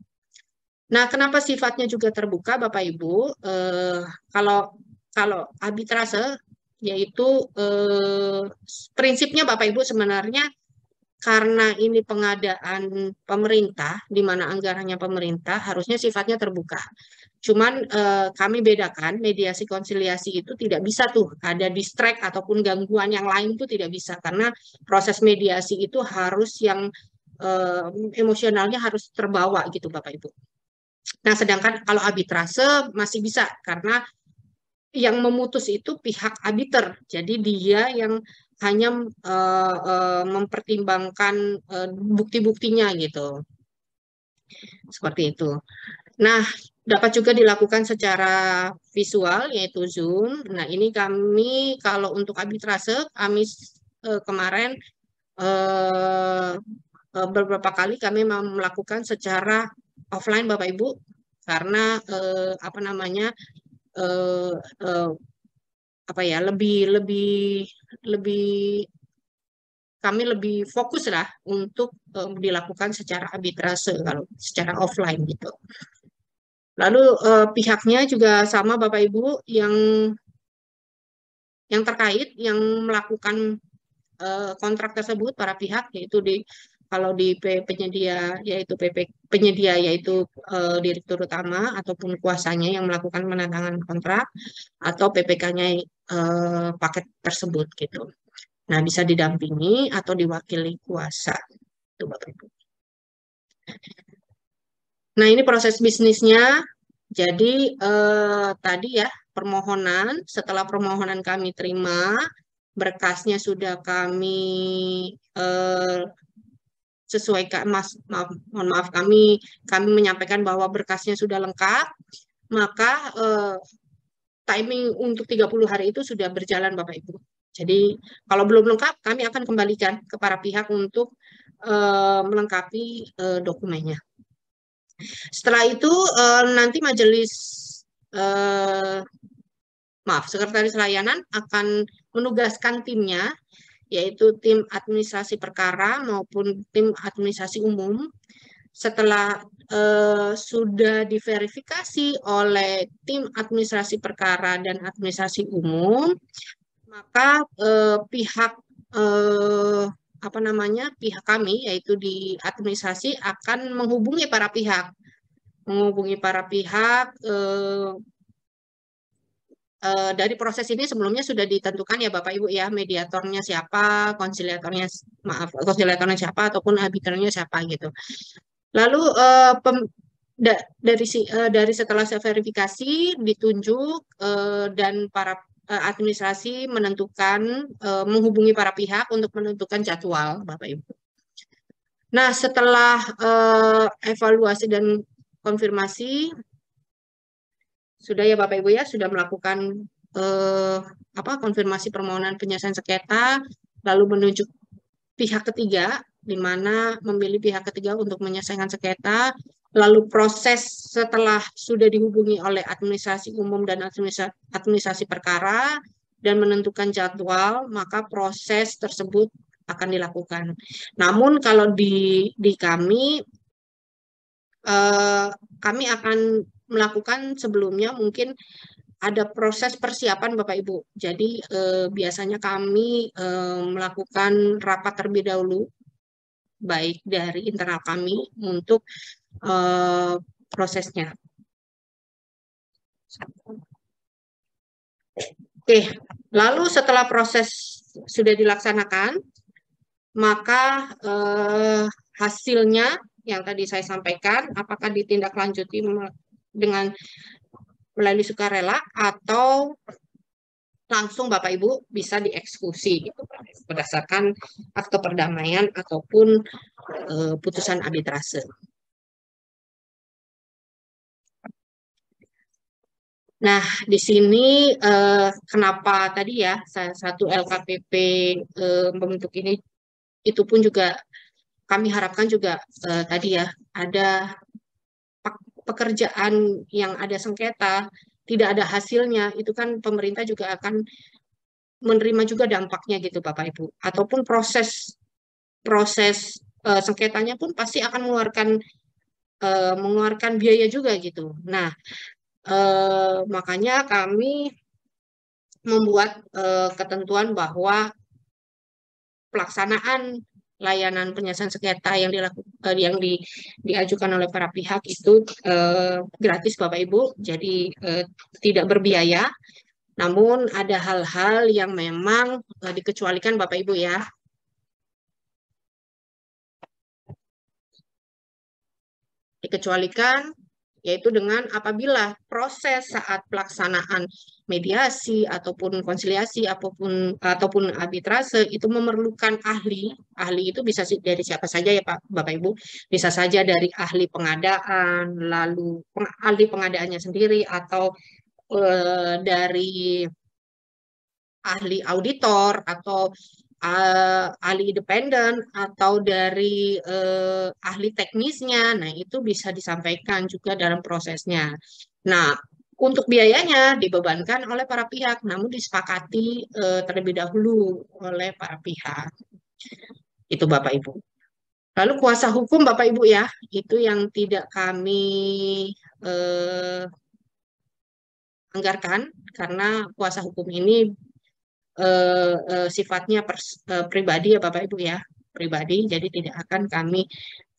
Nah, kenapa sifatnya juga terbuka Bapak Ibu? Kalau kalau arbitrase yaitu prinsipnya Bapak Ibu sebenarnya karena ini pengadaan pemerintah, di mana anggarannya pemerintah, harusnya sifatnya terbuka. Cuman kami bedakan mediasi konsiliasi itu tidak bisa tuh ada distract ataupun gangguan yang lain itu tidak bisa karena proses mediasi itu harus yang emosionalnya harus terbawa gitu Bapak Ibu. Nah, sedangkan kalau arbitrase masih bisa karena yang memutus itu pihak arbiter. Jadi dia yang hanya mempertimbangkan bukti-buktinya gitu. Seperti itu. Nah, dapat juga dilakukan secara visual yaitu Zoom. Nah, ini kami kalau untuk arbitrase kami kemarin beberapa kali kami melakukan secara offline Bapak Ibu karena apa namanya apa ya lebih kami lebih fokus lah untuk dilakukan secara arbitrase kalau secara offline gitu. Lalu pihaknya juga sama Bapak Ibu yang terkait yang melakukan kontrak tersebut para pihak yaitu kalau di penyedia yaitu penyedia yaitu direktur utama ataupun kuasanya yang melakukan penandatanganan kontrak atau PPK-nya paket tersebut gitu. Nah, bisa didampingi atau diwakili kuasa. Itu Bapak Ibu. Nah, ini proses bisnisnya. Jadi tadi ya permohonan, setelah permohonan kami terima, berkasnya sudah kami sesuaikan, mohon maaf kami menyampaikan bahwa berkasnya sudah lengkap, maka timing untuk 30 hari itu sudah berjalan Bapak Ibu. Jadi kalau belum lengkap kami akan kembalikan ke para pihak untuk melengkapi dokumennya. Setelah itu nanti majelis sekretaris layanan akan menugaskan timnya yaitu tim administrasi perkara maupun tim administrasi umum. Setelah sudah diverifikasi oleh tim administrasi perkara dan administrasi umum, maka pihak apa namanya pihak kami yaitu di administrasi akan menghubungi para pihak dari proses ini sebelumnya sudah ditentukan ya Bapak Ibu ya mediatornya siapa, konsiliatornya siapa ataupun arbiternya siapa gitu. Lalu dari setelah saya verifikasi ditunjuk dan para administrasi menentukan menghubungi para pihak untuk menentukan jadwal Bapak Ibu. Nah, setelah evaluasi dan konfirmasi sudah ya Bapak Ibu ya sudah melakukan konfirmasi permohonan penyelesaian sengketa lalu menunjuk pihak ketiga di mana memilih pihak ketiga untuk menyelesaikan sengketa lalu proses setelah sudah dihubungi oleh administrasi umum dan administrasi perkara dan menentukan jadwal maka proses tersebut akan dilakukan. Namun kalau di kami eh, kami akan melakukan sebelumnya mungkin ada proses persiapan Bapak Ibu. Jadi biasanya kami melakukan rapat terlebih dahulu, baik dari internal kami untuk prosesnya. Oke, lalu setelah proses sudah dilaksanakan, maka hasilnya yang tadi saya sampaikan, apakah ditindaklanjuti dengan melalui sukarela atau langsung Bapak Ibu bisa dieksekusi gitu, berdasarkan akte perdamaian ataupun putusan arbitrase. Nah, di sini kenapa tadi ya satu LKPP membentuk ini, itu pun juga kami harapkan juga tadi ya ada pekerjaan yang ada sengketa, tidak ada hasilnya, itu kan pemerintah juga akan menerima juga dampaknya gitu Bapak Ibu. Ataupun proses proses sengketanya pun pasti akan mengeluarkan biaya juga gitu. Nah, makanya kami membuat ketentuan bahwa pelaksanaan layanan penyelesaian sengketa yang diajukan oleh para pihak itu gratis Bapak Ibu, jadi tidak berbiaya. Namun ada hal-hal yang memang dikecualikan Bapak Ibu ya. Dikecualikan yaitu dengan apabila proses saat pelaksanaan mediasi ataupun konsiliasi ataupun arbitrase itu memerlukan ahli. Ahli itu bisa dari siapa saja ya Pak Bapak Ibu, bisa saja dari ahli pengadaan, lalu ahli pengadaannya sendiri, atau dari ahli auditor, atau ahli independen, atau dari ahli teknisnya. Nah, itu bisa disampaikan juga dalam prosesnya. Nah, untuk biayanya dibebankan oleh para pihak, namun disepakati terlebih dahulu oleh para pihak. Itu Bapak Ibu. Lalu kuasa hukum Bapak Ibu ya, itu yang tidak kami eh, anggarkan, karena kuasa hukum ini sifatnya pribadi ya Bapak Ibu ya, pribadi, jadi tidak akan kami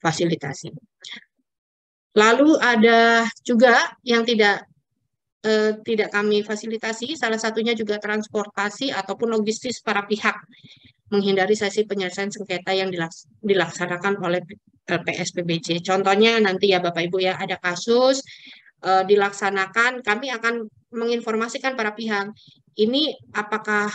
fasilitasi. Lalu ada juga yang tidak kami fasilitasi, salah satunya juga transportasi ataupun logistis para pihak, menghindari sesi penyelesaian sengketa yang dilaksanakan oleh PSPBC. Contohnya nanti ya Bapak Ibu ya, ada kasus dilaksanakan, kami akan menginformasikan para pihak ini apakah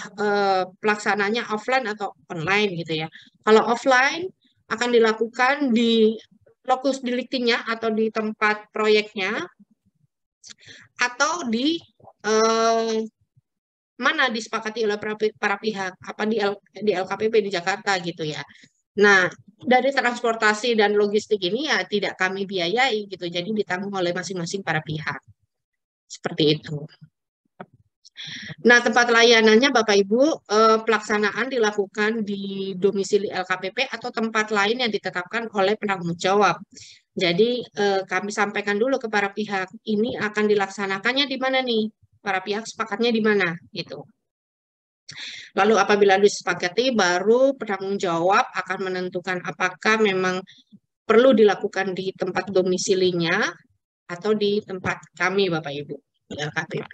pelaksananya offline atau online gitu ya. Kalau offline akan dilakukan di lokus deliktinya atau di tempat proyeknya, atau di eh, mana disepakati oleh para pihak, apa di LKPP di Jakarta gitu ya. Nah, dari transportasi dan logistik ini ya tidak kami biayai gitu, jadi ditanggung oleh masing-masing para pihak. Seperti itu. Nah, tempat layanannya Bapak Ibu, pelaksanaan dilakukan di domisili LKPP atau tempat lain yang ditetapkan oleh penanggung jawab. Jadi, kami sampaikan dulu ke para pihak, ini akan dilaksanakannya di mana nih? Para pihak sepakatnya di mana? Gitu. Lalu apabila disepakati, baru penanggung jawab akan menentukan apakah memang perlu dilakukan di tempat domisilinya atau di tempat kami, Bapak Ibu, di LKPP.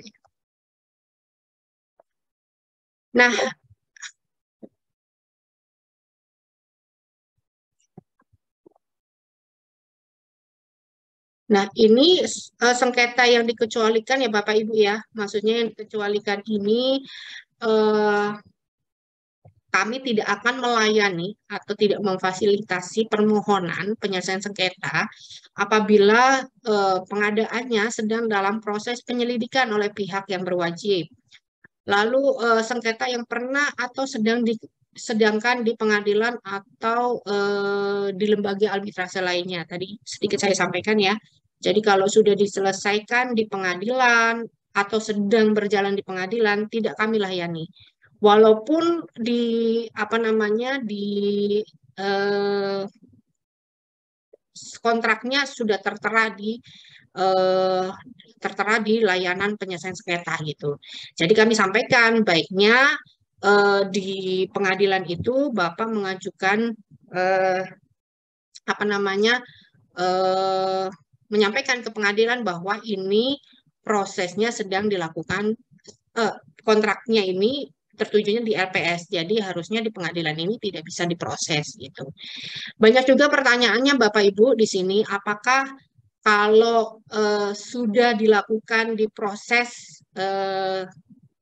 Nah, ini sengketa yang dikecualikan ya Bapak Ibu ya. Maksudnya yang dikecualikan ini eh, kami tidak akan melayani atau tidak memfasilitasi permohonan penyelesaian sengketa apabila pengadaannya sedang dalam proses penyelidikan oleh pihak yang berwajib. Lalu sengketa yang pernah atau sedangkan di pengadilan atau di lembaga arbitrase lainnya. Tadi sedikit saya sampaikan ya. Jadi kalau sudah diselesaikan di pengadilan atau sedang berjalan di pengadilan, tidak kami layani. Walaupun di apa namanya di eh, kontraknya sudah eh, tertera di layanan penyelesaian sengketa gitu. Jadi kami sampaikan baiknya di pengadilan itu Bapak mengajukan eh, apa namanya eh, menyampaikan ke pengadilan bahwa ini prosesnya sedang dilakukan, eh, kontraknya ini tertujunya di LPS, jadi harusnya di pengadilan ini tidak bisa diproses gitu. Banyak juga pertanyaannya Bapak Ibu di sini, apakah kalau sudah dilakukan di proses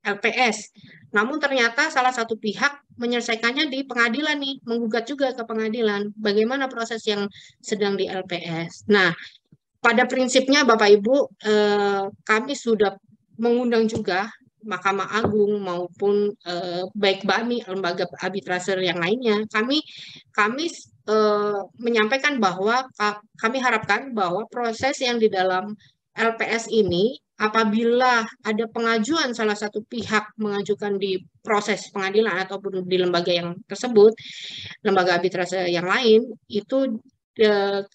LPS, namun ternyata salah satu pihak menyelesaikannya di pengadilan nih, menggugat juga ke pengadilan. Bagaimana proses yang sedang di LPS? Nah, pada prinsipnya Bapak Ibu, kami sudah mengundang juga Mahkamah Agung maupun baik BAMI, lembaga arbitrase yang lainnya. Kami menyampaikan bahwa kami harapkan bahwa proses yang di dalam LPS ini apabila ada pengajuan salah satu pihak mengajukan di proses pengadilan ataupun di lembaga yang tersebut, lembaga arbitrase yang lain, itu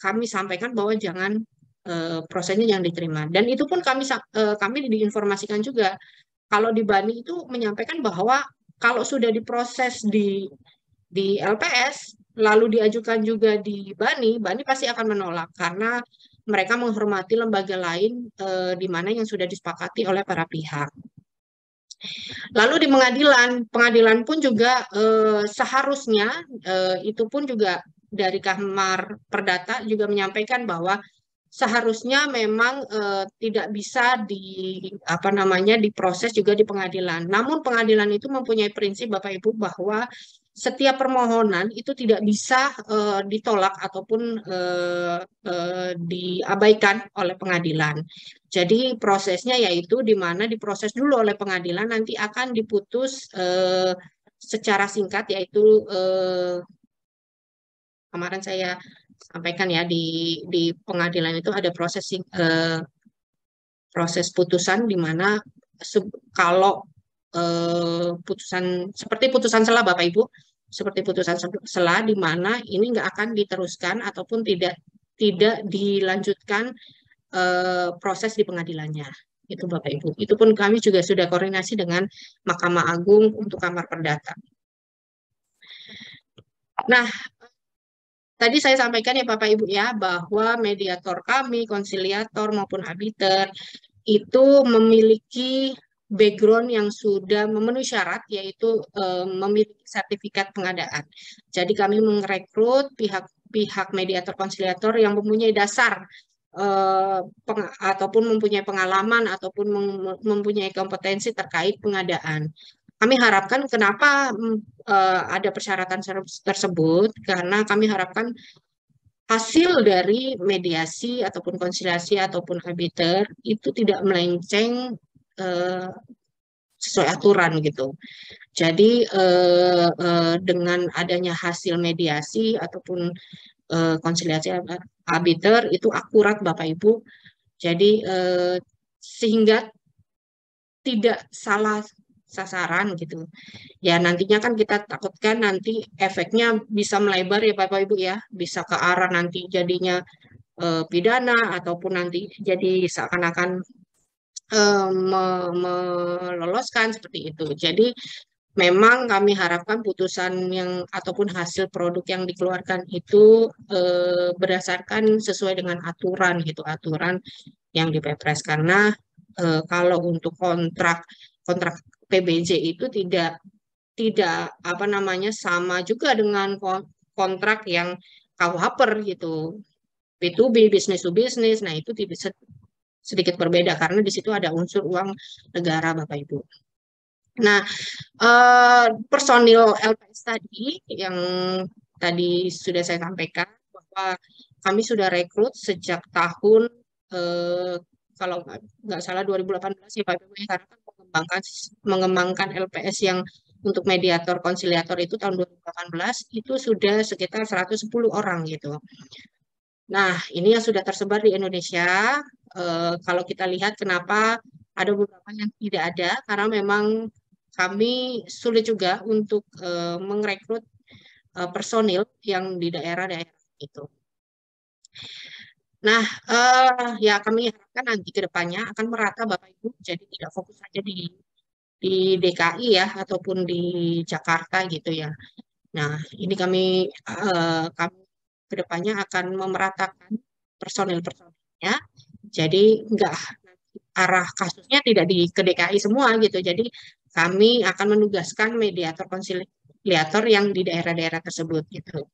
kami sampaikan bahwa jangan, prosesnya yang diterima. Dan itu pun kami diinformasikan juga kalau di Bani itu menyampaikan bahwa kalau sudah diproses di LPS lalu diajukan juga di Bani, Bani pasti akan menolak karena mereka menghormati lembaga lain di mana yang sudah disepakati oleh para pihak. Lalu di pengadilan, pengadilan pun juga seharusnya itu pun juga dari Kamar Perdata juga menyampaikan bahwa seharusnya memang tidak bisa apa namanya diproses juga di pengadilan. Namun pengadilan itu mempunyai prinsip Bapak Ibu bahwa setiap permohonan itu tidak bisa ditolak ataupun diabaikan oleh pengadilan. Jadi prosesnya yaitu di mana diproses dulu oleh pengadilan nanti akan diputus secara singkat yaitu kemarin saya sampaikan ya di pengadilan itu ada proses putusan di mana kalau putusan seperti putusan sela Bapak Ibu, seperti putusan sela di mana ini nggak akan diteruskan ataupun tidak dilanjutkan proses di pengadilannya. Itu Bapak Ibu. Itu pun kami juga sudah koordinasi dengan Mahkamah Agung untuk Kamar Perdata. Nah, tadi saya sampaikan ya Bapak Ibu ya, bahwa mediator kami, konsiliator maupun arbiter itu memiliki background yang sudah memenuhi syarat, yaitu memiliki sertifikat pengadaan. Jadi kami merekrut pihak mediator konsiliator yang mempunyai dasar ataupun mempunyai pengalaman ataupun mempunyai kompetensi terkait pengadaan. Kami harapkan kenapa ada persyaratan tersebut karena kami harapkan hasil dari mediasi ataupun konsiliasi ataupun arbiter itu tidak melenceng eh, sesuai aturan gitu. Jadi dengan adanya hasil mediasi ataupun konsiliasi arbiter itu akurat Bapak Ibu. Jadi sehingga tidak salah sasaran gitu. Ya nantinya kan kita takutkan nanti efeknya bisa melebar ya Bapak Ibu ya, bisa ke arah nanti jadinya pidana ataupun nanti jadi seakan-akan meloloskan seperti itu. Jadi memang kami harapkan putusan yang ataupun hasil produk yang dikeluarkan itu berdasarkan sesuai dengan aturan gitu, aturan yang di Perpres karena kalau untuk kontrak PBJ itu tidak apa namanya sama juga dengan kontrak yang KUHPER gitu. B2B, business to business, nah itu sedikit berbeda karena di situ ada unsur uang negara Bapak Ibu. Nah, personil LPS tadi yang tadi sudah saya sampaikan bahwa kami sudah rekrut sejak tahun eh, kalau nggak salah 2018 ya Pak Ibu ya, karena kan mengembangkan LPS yang untuk mediator konsiliator itu tahun 2018 itu sudah sekitar 110 orang gitu. Nah, ini yang sudah tersebar di Indonesia. Kalau kita lihat kenapa ada beberapa yang tidak ada, karena memang kami sulit juga untuk merekrut personil yang di daerah-daerah itu. Nah, ya kami harapkan nanti ke depannya akan merata Bapak Ibu, jadi tidak fokus saja di DKI ya, ataupun di Jakarta gitu ya. Nah, ini kami ke depannya akan memeratakan personil-personilnya, jadi enggak arah kasusnya tidak ke DKI semua gitu. Jadi kami akan menugaskan mediator konsiliator yang di daerah-daerah tersebut gitu.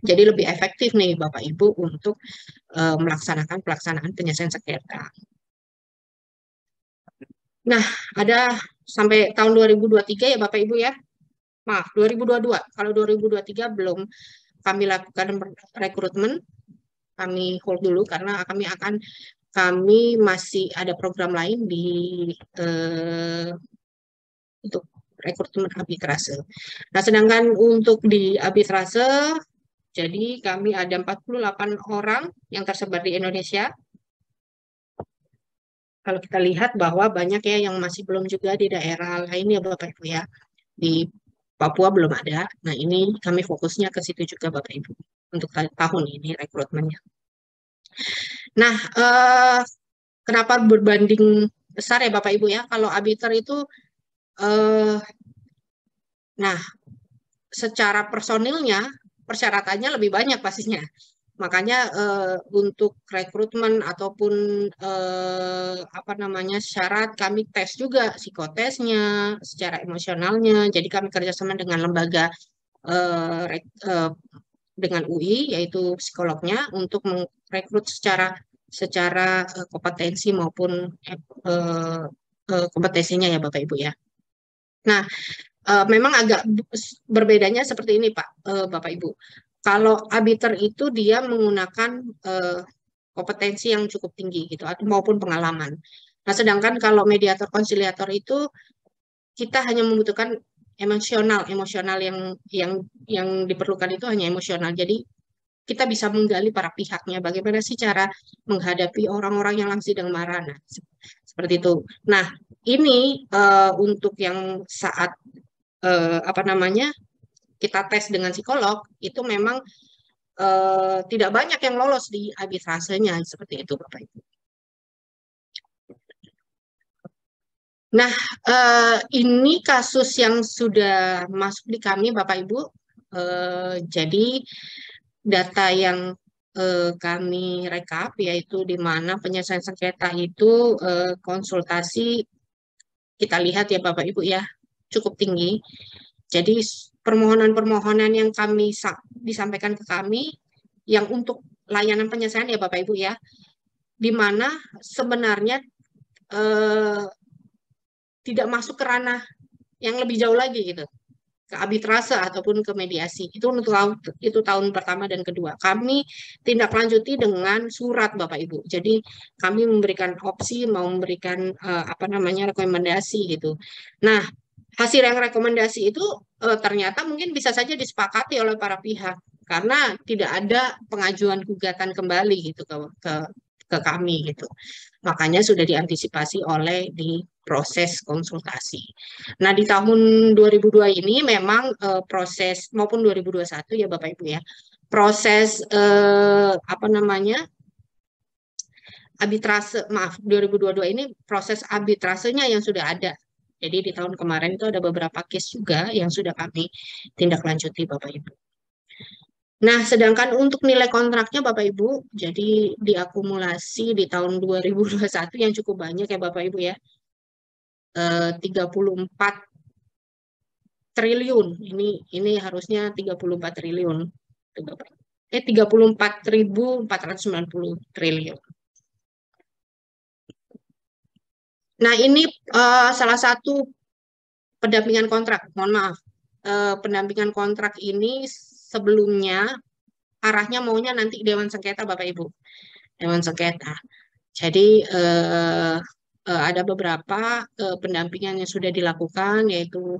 Jadi lebih efektif nih Bapak Ibu untuk melaksanakan pelaksanaan penyelesaian sengketa. Nah, ada sampai tahun 2023 ya Bapak Ibu ya. Maaf, 2022. Kalau 2023 belum kami lakukan rekrutmen, kami hold dulu karena kami masih ada program lain eh, untuk rekrutmen arbitrase. Nah, sedangkan untuk di arbitrase, jadi kami ada 48 orang yang tersebar di Indonesia. Kalau kita lihat bahwa banyak ya yang masih belum juga di daerah lain ya Bapak Ibu ya. Di Papua belum ada. Nah, ini kami fokusnya ke situ juga Bapak Ibu untuk tahun ini rekrutmennya. Nah, kenapa berbanding besar ya Bapak Ibu ya? Kalau arbiter itu eh, nah, secara personilnya persyaratannya lebih banyak pastinya. Makanya untuk rekrutmen ataupun apa namanya syarat kami tes juga psikotesnya, secara emosionalnya. Jadi kami kerjasama dengan lembaga dengan UI yaitu psikolognya untuk merekrut secara kompetensi maupun eh, kompetensinya ya Bapak Ibu ya. Nah, memang agak berbedanya seperti ini Pak, Bapak Ibu. Kalau arbiter itu dia menggunakan eh, kompetensi yang cukup tinggi gitu atau maupun pengalaman. Nah, sedangkan kalau mediator konsiliator itu kita hanya membutuhkan emosional yang diperlukan itu hanya emosional. Jadi kita bisa menggali para pihaknya bagaimana sih cara menghadapi orang-orang yang sedang marah. Nah, seperti itu. Nah, ini untuk yang saat apa namanya kita tes dengan psikolog itu memang tidak banyak yang lolos di arbitrasenya seperti itu Bapak Ibu. Nah, ini kasus yang sudah masuk di kami Bapak Ibu. Jadi data yang kami rekap yaitu di mana penyelesaian sengketa itu konsultasi kita lihat ya Bapak Ibu ya cukup tinggi. Jadi permohonan-permohonan yang disampaikan ke kami yang untuk layanan penyelesaian ya Bapak Ibu ya, di mana sebenarnya eh, tidak masuk ke ranah yang lebih jauh lagi gitu, ke arbitrase ataupun ke mediasi. Itu tahun pertama dan kedua. Kami tindak lanjuti dengan surat Bapak Ibu. Jadi kami memberikan opsi mau memberikan apa namanya rekomendasi gitu. Nah, hasil yang rekomendasi itu ternyata mungkin bisa saja disepakati oleh para pihak karena tidak ada pengajuan gugatan kembali gitu ke kami gitu. Makanya sudah diantisipasi oleh di proses konsultasi. Nah, di tahun 2002 ini memang proses maupun 2021 ya Bapak Ibu ya. Proses apa namanya? Arbitrase, maaf, 2022 ini proses arbitrasenya yang sudah ada. Jadi di tahun kemarin itu ada beberapa case juga yang sudah kami tindak lanjuti Bapak Ibu. Nah, sedangkan untuk nilai kontraknya Bapak Ibu, jadi diakumulasi di tahun 2021 yang cukup banyak ya Bapak Ibu ya. 34 triliun. Ini harusnya 34 triliun. 34.490 triliun. Nah, ini salah satu pendampingan kontrak. Mohon maaf. Pendampingan kontrak ini sebelumnya arahnya maunya nanti Dewan Sengketa Bapak Ibu. Dewan Sengketa. Jadi ada beberapa pendampingan yang sudah dilakukan yaitu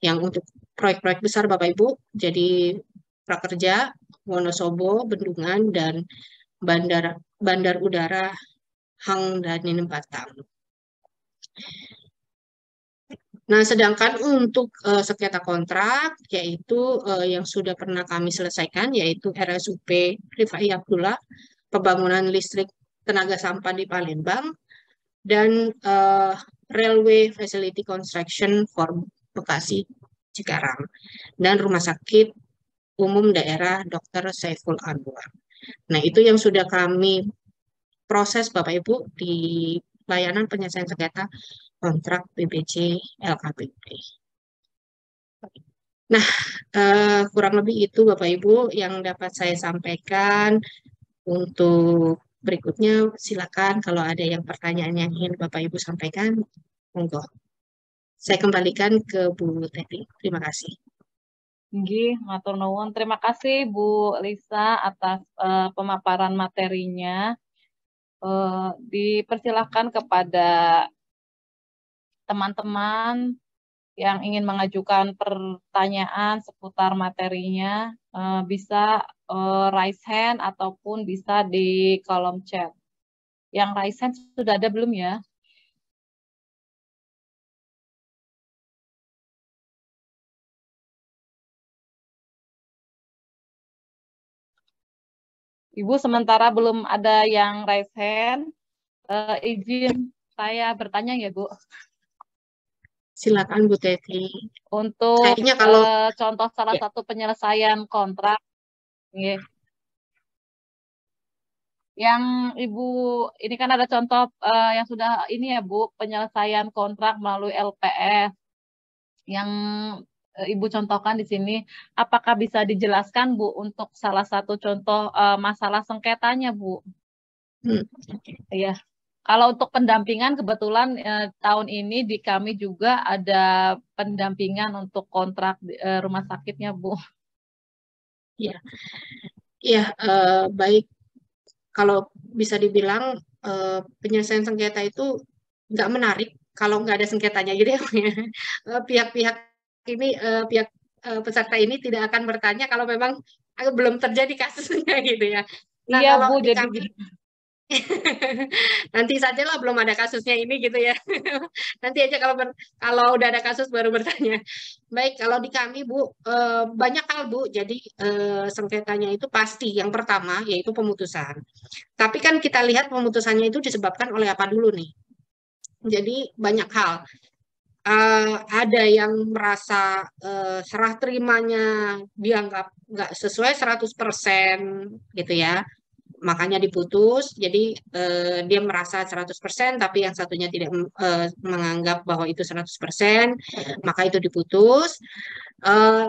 yang untuk proyek-proyek besar Bapak Ibu. Jadi Prakerja, Wonosobo, Bendungan dan Bandar Udara Hang dan Batam. Nah, sedangkan untuk sengketa kontrak, yaitu yang sudah pernah kami selesaikan, yaitu RSUP Rifai Abdullah, pembangunan listrik tenaga sampah di Palembang, dan Railway Facility Construction for Bekasi, Cikarang, dan Rumah Sakit Umum Daerah Dr. Saiful Anwar. Nah, itu yang sudah kami proses Bapak Ibu di layanan penyelesaian sengketa kontrak PBC LKPP. Nah, kurang lebih itu Bapak Ibu yang dapat saya sampaikan. Untuk berikutnya silakan kalau ada yang pertanyaan yang ingin Bapak Ibu sampaikan, monggo. Saya kembalikan ke Bu Teti. Terima kasih. Nggih, matur nuwun. Terima kasih Bu Lisa atas pemaparan materinya. Dipersilakan kepada teman-teman yang ingin mengajukan pertanyaan seputar materinya, bisa raise hand ataupun bisa di kolom chat. Yang raise hand sudah ada belum ya? Ibu sementara belum ada yang raise hand. Izin saya bertanya ya Bu. Silakan Bu Teti. Untuk Kayaknya kalau contoh salah ya, satu penyelesaian kontrak, nggih, yang Ibu ini kan ada contoh yang sudah ini ya Bu, penyelesaian kontrak melalui LPS yang Ibu contohkan di sini. Apakah bisa dijelaskan Bu untuk salah satu contoh masalah sengketanya Bu? hmm, Iya. Kalau untuk pendampingan kebetulan tahun ini di kami juga ada pendampingan untuk kontrak rumah sakitnya Bu. ya, ya, baik. Kalau bisa dibilang penyelesaian sengketa itu nggak menarik kalau nggak ada sengketanya gitu ya. Pihak-pihak ini, pihak peserta ini tidak akan bertanya kalau memang belum terjadi kasusnya gitu ya. Nah, Iya kalau Bu, di jadi kami nanti sajalah belum ada kasusnya ini gitu ya. Nanti aja kalau udah ada kasus baru bertanya. Baik, kalau di kami Bu, banyak hal Bu. Jadi sengketanya itu pasti yang pertama yaitu pemutusan. Tapi kan kita lihat pemutusannya itu disebabkan oleh apa dulu nih. Jadi banyak hal. Ada yang merasa serah terimanya dianggap nggak sesuai 100% gitu ya. Makanya diputus. Jadi dia merasa 100% tapi yang satunya tidak menganggap bahwa itu 100%, maka itu diputus.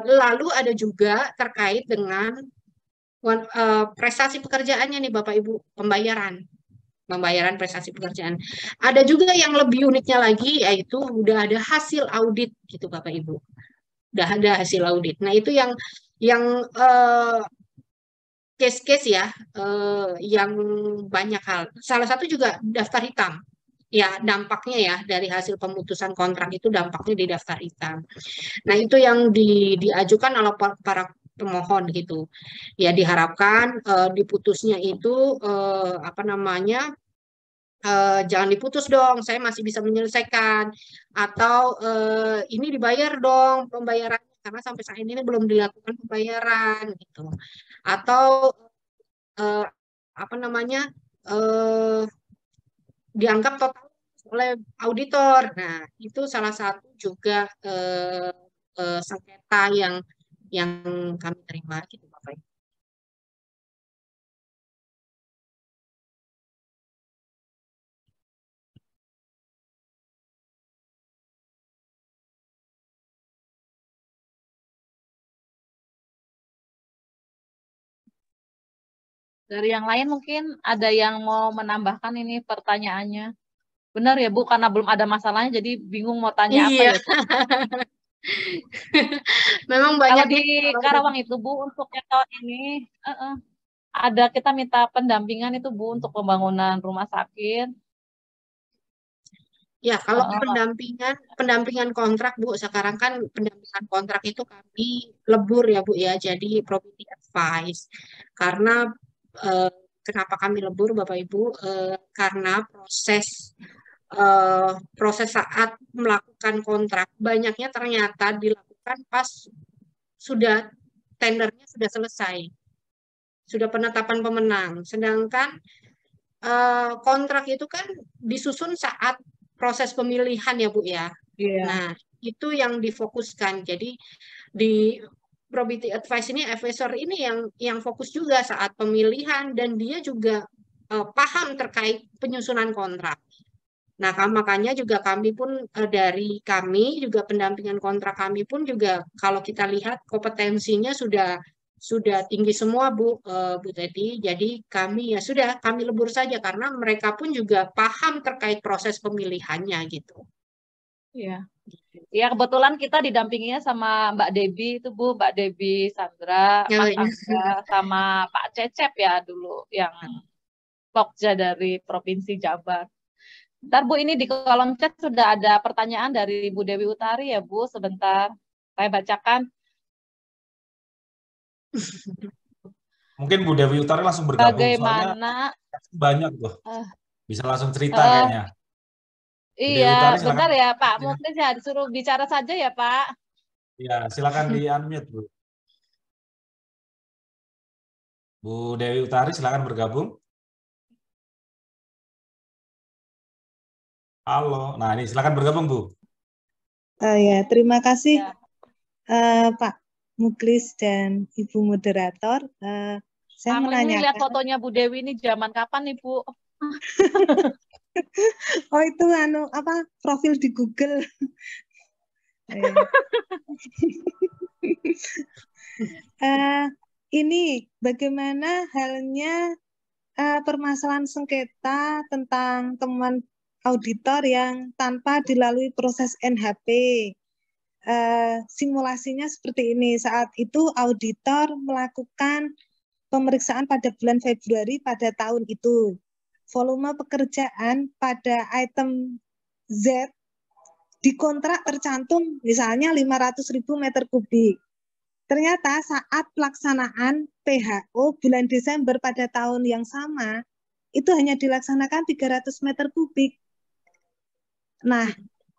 Lalu ada juga terkait dengan prestasi pekerjaannya nih Bapak Ibu, pembayaran prestasi pekerjaan. Ada juga yang lebih uniknya lagi, yaitu udah ada hasil audit gitu Bapak Ibu. Udah ada hasil audit. Nah, itu yang case-case ya, yang banyak hal. Salah satu juga daftar hitam. Ya, dampaknya ya dari hasil pemutusan kontrak itu dampaknya di daftar hitam. Nah, itu yang diajukan oleh para pemohon gitu. Ya, diharapkan diputusnya itu apa namanya, jangan diputus dong, saya masih bisa menyelesaikan. Atau ini dibayar dong pembayarannya karena sampai saat ini belum dilakukan pembayaran gitu. Atau eh, apa namanya, eh, dianggap total oleh auditor. Nah, itu salah satu juga sengketa yang kami terima gitu Bapak Ibu. dari yang lain mungkin ada yang mau menambahkan ini pertanyaannya. Benar ya Bu, karena belum ada masalahnya jadi bingung mau tanya apa Iya, ya Bu. memang Kalau banyak di nih kalau udah Karawang itu Bu untuk yang tahun ini ada kita minta pendampingan itu Bu untuk pembangunan rumah sakit. ya, kalau Uh, pendampingan kontrak Bu, sekarang kan pendampingan kontrak itu kami lebur ya Bu ya, jadi property advice. Karena kenapa kami lebur Bapak Ibu? Karena proses proses saat melakukan kontrak, banyaknya ternyata dilakukan pas sudah tendernya sudah selesai, sudah penetapan pemenang. Sedangkan kontrak itu kan disusun saat proses pemilihan ya Bu ya. Iya. Nah, itu yang difokuskan. Jadi di probity advice ini, advisor ini yang fokus juga saat pemilihan dan dia juga paham terkait penyusunan kontrak. Nah, makanya juga kami pun dari kami juga pendampingan kontrak kami pun juga kalau kita lihat kompetensinya sudah tinggi semua Bu Teti. Jadi kami ya sudah kami lebur saja karena mereka pun juga paham terkait proses pemilihannya gitu. Iya. Ya kebetulan kita didampinginya sama Mbak Debi itu Bu, Mbak Debi Sandra, Ya, Mas ya. Angga, sama Pak Cecep ya dulu yang Pokja dari Provinsi Jabar. Ntar Bu ini di kolom chat sudah ada pertanyaan dari Bu Dewi Utari ya Bu, sebentar. Saya bacakan. Mungkin Bu Dewi Utari langsung bergabung, soalnya Bagaimana? banyak tuh. Uh, Bisa langsung cerita uh, kayaknya. Bu iya, Dewi Utari silakan. bentar ya Pak. Mungkin ya disuruh bicara saja ya Pak. Ya, silakan di unmute Bu. Bu Dewi Utari silakan bergabung. Halo. Nah, ini silakan bergabung Bu. Ya, terima kasih Ya. Pak Muklis dan Ibu Moderator. Saya Kang Ling lihat menanyakan, fotonya Bu Dewi ini zaman kapan nih Bu? oh itu apa profil di Google. Ini bagaimana halnya permasalahan sengketa tentang temuan auditor yang tanpa dilalui proses NHP. Simulasinya seperti ini. Saat itu auditor melakukan pemeriksaan pada bulan Februari pada tahun itu. Volume pekerjaan pada item Z di kontrak tercantum misalnya 500.000 meter kubik. Ternyata saat pelaksanaan PHO bulan Desember pada tahun yang sama, itu hanya dilaksanakan 300 meter kubik. Nah,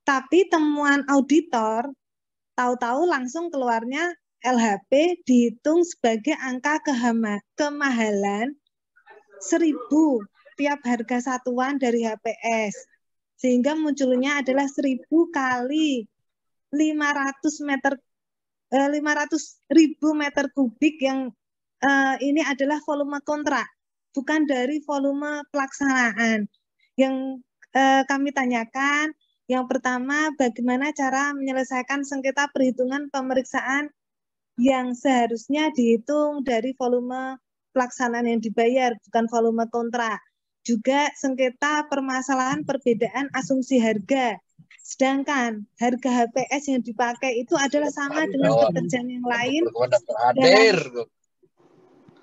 tapi temuan auditor, tahu-tahu langsung keluarnya LHP dihitung sebagai angka kemahalan 1.000 tiap harga satuan dari HPS. Sehingga munculnya adalah 1.000 kali 500.000 meter kubik yang ini adalah volume kontrak, bukan dari volume pelaksanaan. Yang kami tanyakan, yang pertama, bagaimana cara menyelesaikan sengketa perhitungan pemeriksaan yang seharusnya dihitung dari volume pelaksanaan yang dibayar, bukan volume kontrak. Juga sengketa permasalahan perbedaan asumsi harga. Sedangkan harga HPS yang dipakai itu adalah sama dengan pekerjaan yang lain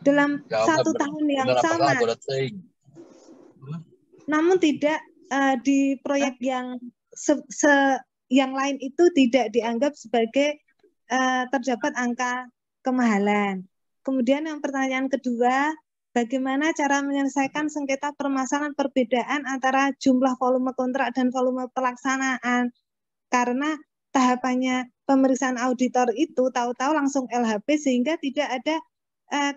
dalam satu tahun yang sama. Namun tidak di proyek yang yang lain itu tidak dianggap sebagai terdapat angka kemahalan. Kemudian yang pertanyaan kedua, bagaimana cara menyelesaikan sengketa permasalahan perbedaan antara jumlah volume kontrak dan volume pelaksanaan? Karena tahapannya pemeriksaan auditor itu tahu-tahu langsung LHP sehingga tidak ada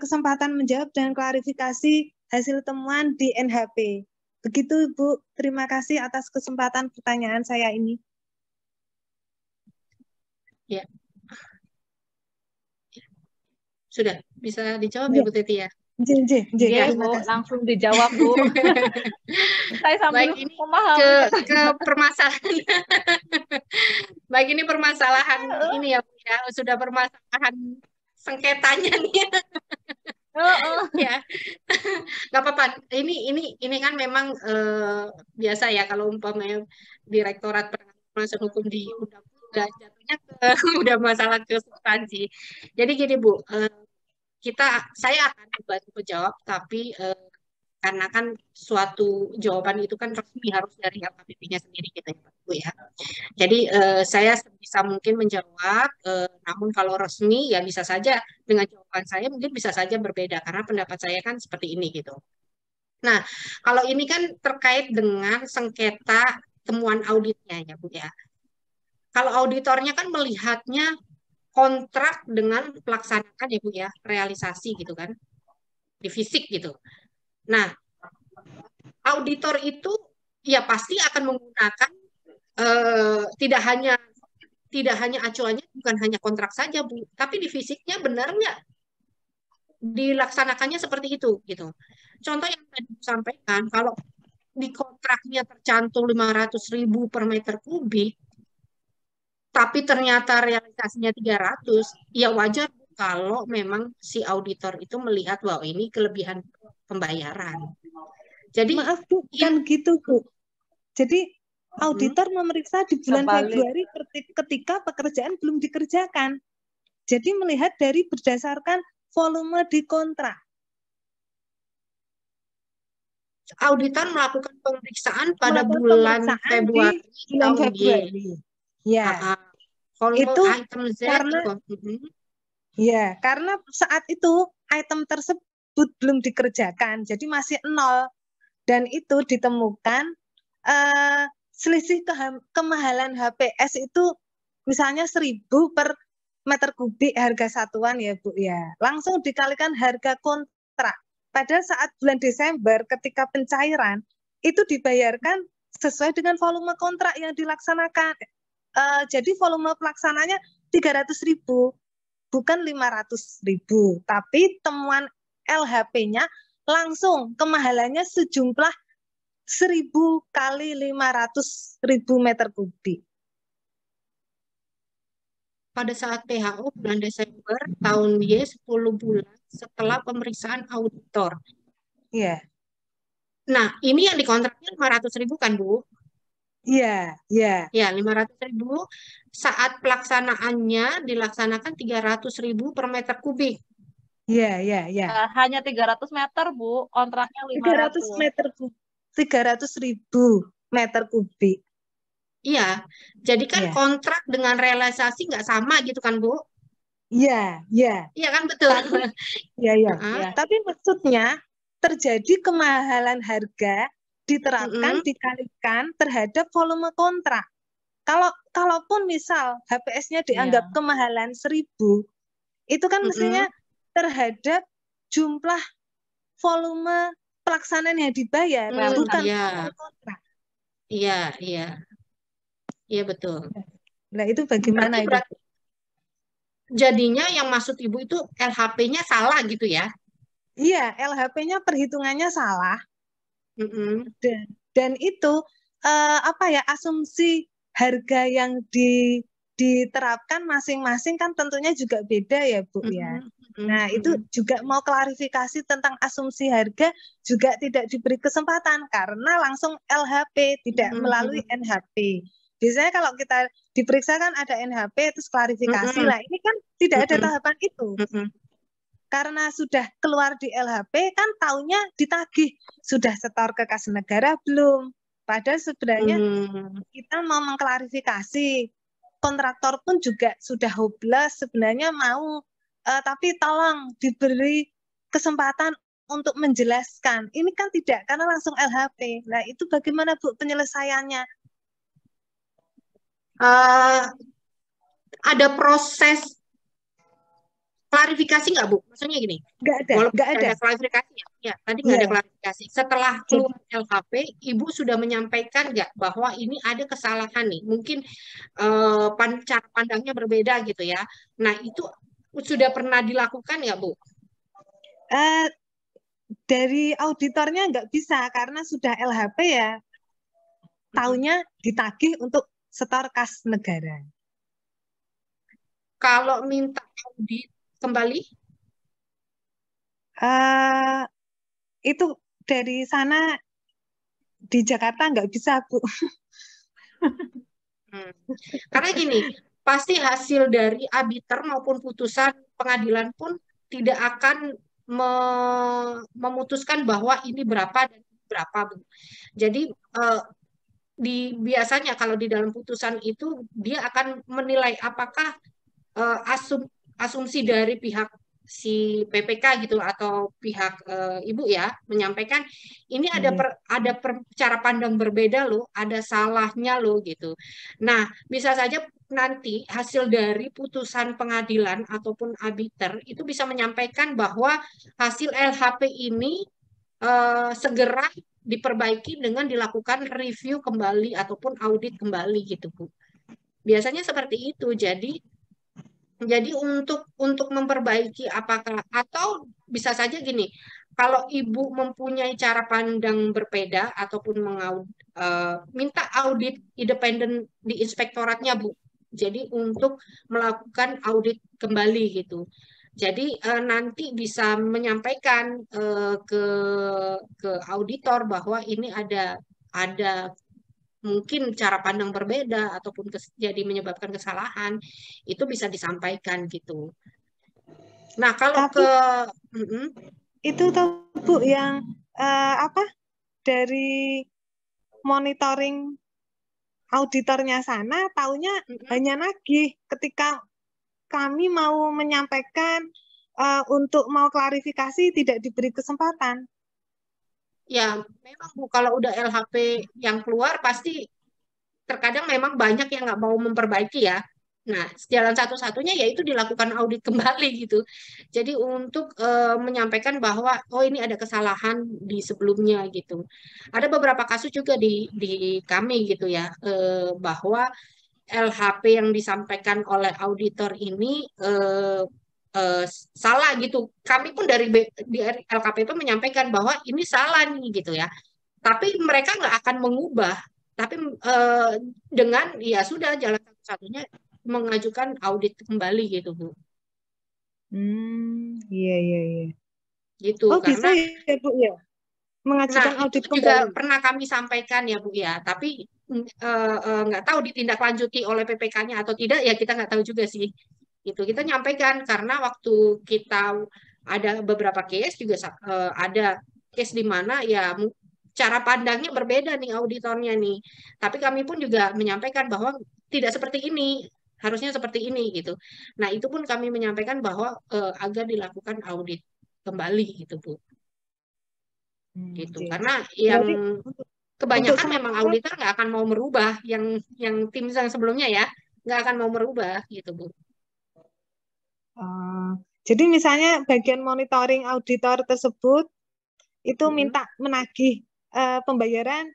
kesempatan menjawab dan klarifikasi hasil temuan di NHP. Begitu Ibu, terima kasih atas kesempatan pertanyaan saya ini. Ya. Sudah bisa dijawab ya Bu Teti ya? Iya, Bu, langsung dijawab, Bu. Saya sambil baik, ini memahami ke permasalahan. Baik, ini permasalahan ini ya Bu ya, sudah permasalahan sengketanya nih. Ya, nggak apa-apa. Ini kan memang biasa ya kalau umpamanya Direktorat Penanganan Hukum di undang-undang jatuhnya udah masalah ke substansi. Jadi gini Bu, saya akan membantu menjawab, tapi karena kan suatu jawaban itu kan resmi harus dari LKPP-nya sendiri gitu ya, Bu ya. Jadi saya sebisa mungkin menjawab, namun kalau resmi ya bisa saja dengan jawaban saya mungkin bisa saja berbeda karena pendapat saya kan seperti ini gitu. Nah, kalau ini kan terkait dengan sengketa temuan auditnya ya Bu ya. Kalau auditornya kan melihatnya kontrak dengan pelaksanaan ya Bu ya, realisasi gitu kan, di fisik gitu. Nah, auditor itu ya pasti akan menggunakan tidak hanya acuannya bukan hanya kontrak saja Bu, tapi di fisiknya benar nggak dilaksanakannya seperti itu gitu. Contoh yang tadi disampaikan, kalau di kontraknya tercantum 500.000 per meter kubik, tapi ternyata realisasinya 300, ya wajar Bu, kalau memang si auditor itu melihat bahwa ini kelebihan pembayaran. Jadi Maaf Bu, bukan gitu Bu. Jadi auditor memeriksa di bulan Februari ketika pekerjaan belum dikerjakan. Jadi melihat dari berdasarkan volume di kontrak. auditor melakukan pemeriksaan pada Melakukan bulan pemeriksaan Februari di bulan tahun Y. Februari. Ya, Volume itu item Z karena itu. ya, karena saat itu item tersebut belum dikerjakan, jadi masih nol. Dan itu ditemukan selisih kemahalan HPS itu misalnya 1.000 per meter kubik harga satuan ya Bu ya. Langsung dikalikan harga kontrak. Padahal saat bulan Desember ketika pencairan itu dibayarkan sesuai dengan volume kontrak yang dilaksanakan. Jadi volume pelaksananya 300.000 bukan 500.000, tapi temuan LHP-nya langsung kemahalannya sejumlah 1.000 kali 500.000 meter kubik. Pada saat PHO bulan Desember tahun Y 10 bulan setelah pemeriksaan auditor. Iya. Nah, ini yang dikontraknya 500.000 kan Bu? Iya, iya. Ya, 500.000 saat pelaksanaannya dilaksanakan 300.000 per meter kubik. Iya, iya, iya. Hanya 300 meter, Bu. Kontraknya 300 500. meter kubik. 300.000 meter kubik. Iya, jadi kan Iya. kontrak dengan realisasi nggak sama gitu kan Bu? Iya, iya. Iya kan betul. Iya, iya. Iya. Tapi maksudnya terjadi kemahalan harga diterapkan dikalikan terhadap volume kontrak. Kalaupun misal HPS-nya dianggap kemahalan 1.000, itu kan mestinya terhadap jumlah volume pelaksanaan yang dibayar, bukan volume kontrak. Iya, iya. Iya betul. Nah, itu bagaimana itu? Jadinya yang maksud Ibu itu LHP-nya salah gitu ya? Iya, LHP-nya perhitungannya salah. Dan itu asumsi harga yang diterapkan masing-masing kan tentunya juga beda ya Bu ya. Nah, itu juga mau klarifikasi tentang asumsi harga juga tidak diberi kesempatan karena langsung LHP tidak melalui NHP. Biasanya kalau kita diperiksa kan ada NHP terus klarifikasi lah. Ini kan tidak ada tahapan itu. Karena sudah keluar di LHP kan taunya ditagih sudah setor ke kas negara belum. Padahal sebenarnya kita mau mengklarifikasi. Kontraktor pun juga sudah hopeless sebenarnya mau, tapi tolong diberi kesempatan untuk menjelaskan. Ini kan tidak karena langsung LHP. Nah itu bagaimana Bu penyelesaiannya? Ada proses klarifikasi nggak Bu? Maksudnya gini, nggak ada klarifikasi ya, tadi nggak ada klarifikasi. Setelah keluar LHP, Ibu sudah menyampaikan nggak bahwa ini ada kesalahan nih, mungkin cara pandangnya berbeda gitu ya. Nah itu sudah pernah dilakukan nggak Bu? Dari auditornya nggak bisa karena sudah LHP ya, taunya ditagih untuk setor kas negara. Kalau minta audit kembali? Itu dari sana di Jakarta nggak bisa Bu. Karena gini, pasti hasil dari arbiter maupun putusan pengadilan pun tidak akan memutuskan bahwa ini berapa dan berapa Bu. Jadi biasanya kalau di dalam putusan itu dia akan menilai apakah asumsi dari pihak si PPK gitu atau pihak Ibu ya menyampaikan ini ada cara pandang berbeda loh, ada salahnya loh gitu. Nah, bisa saja nanti hasil dari putusan pengadilan ataupun arbiter itu bisa menyampaikan bahwa hasil LHP ini segera diperbaiki dengan dilakukan review kembali ataupun audit kembali gitu Bu. Biasanya seperti itu. Jadi untuk memperbaiki apakah atau bisa saja gini, kalau Ibu mempunyai cara pandang berbeda ataupun minta audit independen di inspektoratnya Bu. Jadi untuk melakukan audit kembali gitu. Jadi nanti bisa menyampaikan ke auditor bahwa ini ada mungkin cara pandang berbeda ataupun jadi menyebabkan kesalahan itu bisa disampaikan gitu. Nah kalau Tapi Mm-mm. itu tuh Bu yang dari monitoring auditornya sana taunya hanya nagih ketika kami mau menyampaikan untuk mau klarifikasi tidak diberi kesempatan. Ya memang Bu kalau udah LHP yang keluar pasti terkadang memang banyak yang nggak mau memperbaiki ya. Nah, jalan satu-satunya yaitu dilakukan audit kembali gitu. Jadi untuk menyampaikan bahwa oh ini ada kesalahan di sebelumnya gitu. Ada beberapa kasus juga di kami gitu ya bahwa LHP yang disampaikan oleh auditor ini salah gitu. Kami pun di LKP itu menyampaikan bahwa ini salah nih gitu ya. Tapi mereka nggak akan mengubah. Tapi dengan ya sudah jalan satu-satunya mengajukan audit kembali gitu Bu. Iya. Gitu Oh bisa karena ya Bu ya mengajukan nah itu audit juga kembali. pernah kami sampaikan ya Bu ya. Tapi nggak tahu ditindaklanjuti oleh PPK-nya atau tidak ya kita nggak tahu juga sih. Gitu kita nyampaikan karena waktu kita ada beberapa case juga ada case di mana ya cara pandangnya berbeda nih auditornya nih. Tapi kami pun juga menyampaikan bahwa tidak seperti ini, harusnya seperti ini gitu. Nah, itu pun kami menyampaikan bahwa agar dilakukan audit kembali gitu, Bu. Gitu. Oke. Karena yang Berarti kebanyakan untuk memang sementara auditor nggak akan mau merubah yang tim yang sebelumnya ya, nggak akan mau merubah gitu, Bu. jadi misalnya bagian monitoring auditor tersebut itu minta menagih pembayaran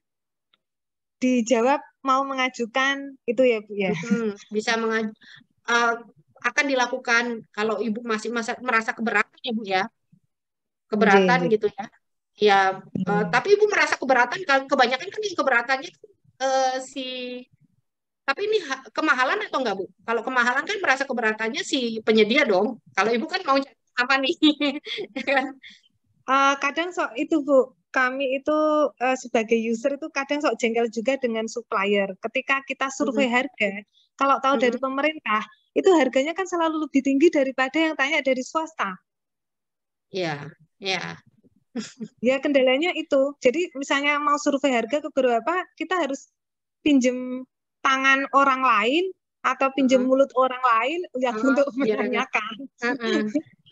dijawab mau mengajukan itu ya Bu ya. Bisa akan dilakukan kalau Ibu masih merasa keberatan ya Bu ya. Keberatan Oke. gitu ya. Ya, tapi Ibu merasa keberatan kebanyakan kan yang keberatannya tapi ini kemahalan atau enggak Bu? Kalau kemahalan kan merasa keberatannya si penyedia dong. Kalau Ibu kan mau apa nih? Kan? Kadang sok itu Bu, kami itu sebagai user itu kadang sok jengkel juga dengan supplier. Ketika kita survei harga, kalau tahu dari pemerintah, itu harganya kan selalu lebih tinggi daripada yang tanya dari swasta. Iya. Ya kendalanya itu. Jadi misalnya mau survei harga ke beberapa, kita harus pinjem tangan orang lain atau pinjem mulut orang lain ya untuk menanyakan.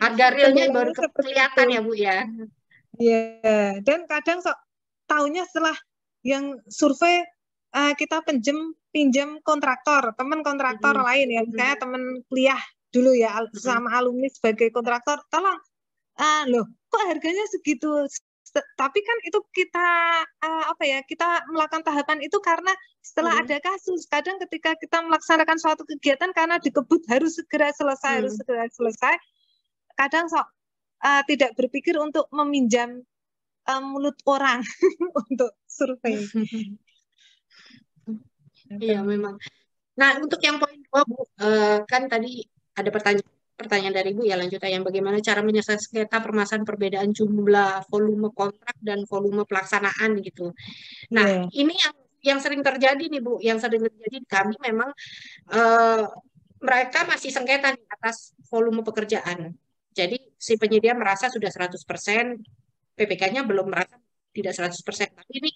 Harga realnya baru kelihatan ya Bu ya. Iya, dan kadang tahunya setelah yang survei kita pinjam kontraktor, teman kontraktor lain ya, misalnya teman kuliah dulu ya sama alumni sebagai kontraktor, tolong loh kok harganya segitu, tapi kan itu kita kita melakukan tahapan itu karena setelah ada kasus, kadang ketika kita melaksanakan suatu kegiatan karena dikebut harus segera selesai, kadang tidak berpikir untuk meminjam mulut orang untuk survei. Iya memang. Nah untuk yang poin 2 Bu, kan tadi ada pertanyaan dari Bu ya lanjutan yang bagaimana cara menyelesaikan sengketa permasalahan perbedaan jumlah volume kontrak dan volume pelaksanaan gitu. Nah ini yang sering terjadi nih Bu, yang sering terjadi di kami memang mereka masih sengketa di atas volume pekerjaan. Jadi si penyedia merasa sudah 100%, PPK-nya belum merasa tidak 100%. Tapi ini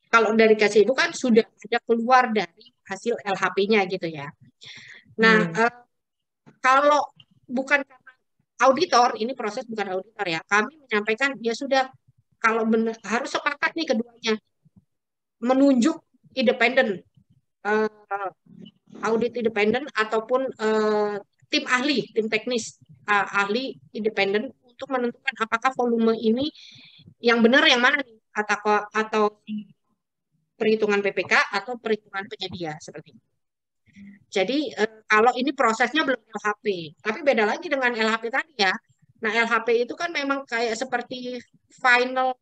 kalau dari kasih Ibu kan sudah ada keluar dari hasil LHP-nya gitu ya. Nah, kalau bukan karena auditor, ini proses bukan auditor ya, kami menyampaikan ya sudah, kalau benar harus sepakat nih keduanya menunjuk independen, audit independen ataupun tim ahli, tim teknis ahli independen untuk menentukan apakah volume ini yang benar yang mana nih, atau perhitungan PPK atau perhitungan penyedia seperti itu. Jadi kalau ini prosesnya belum LHP, tapi beda lagi dengan LHP tadi ya. Nah, LHP itu kan memang kayak seperti final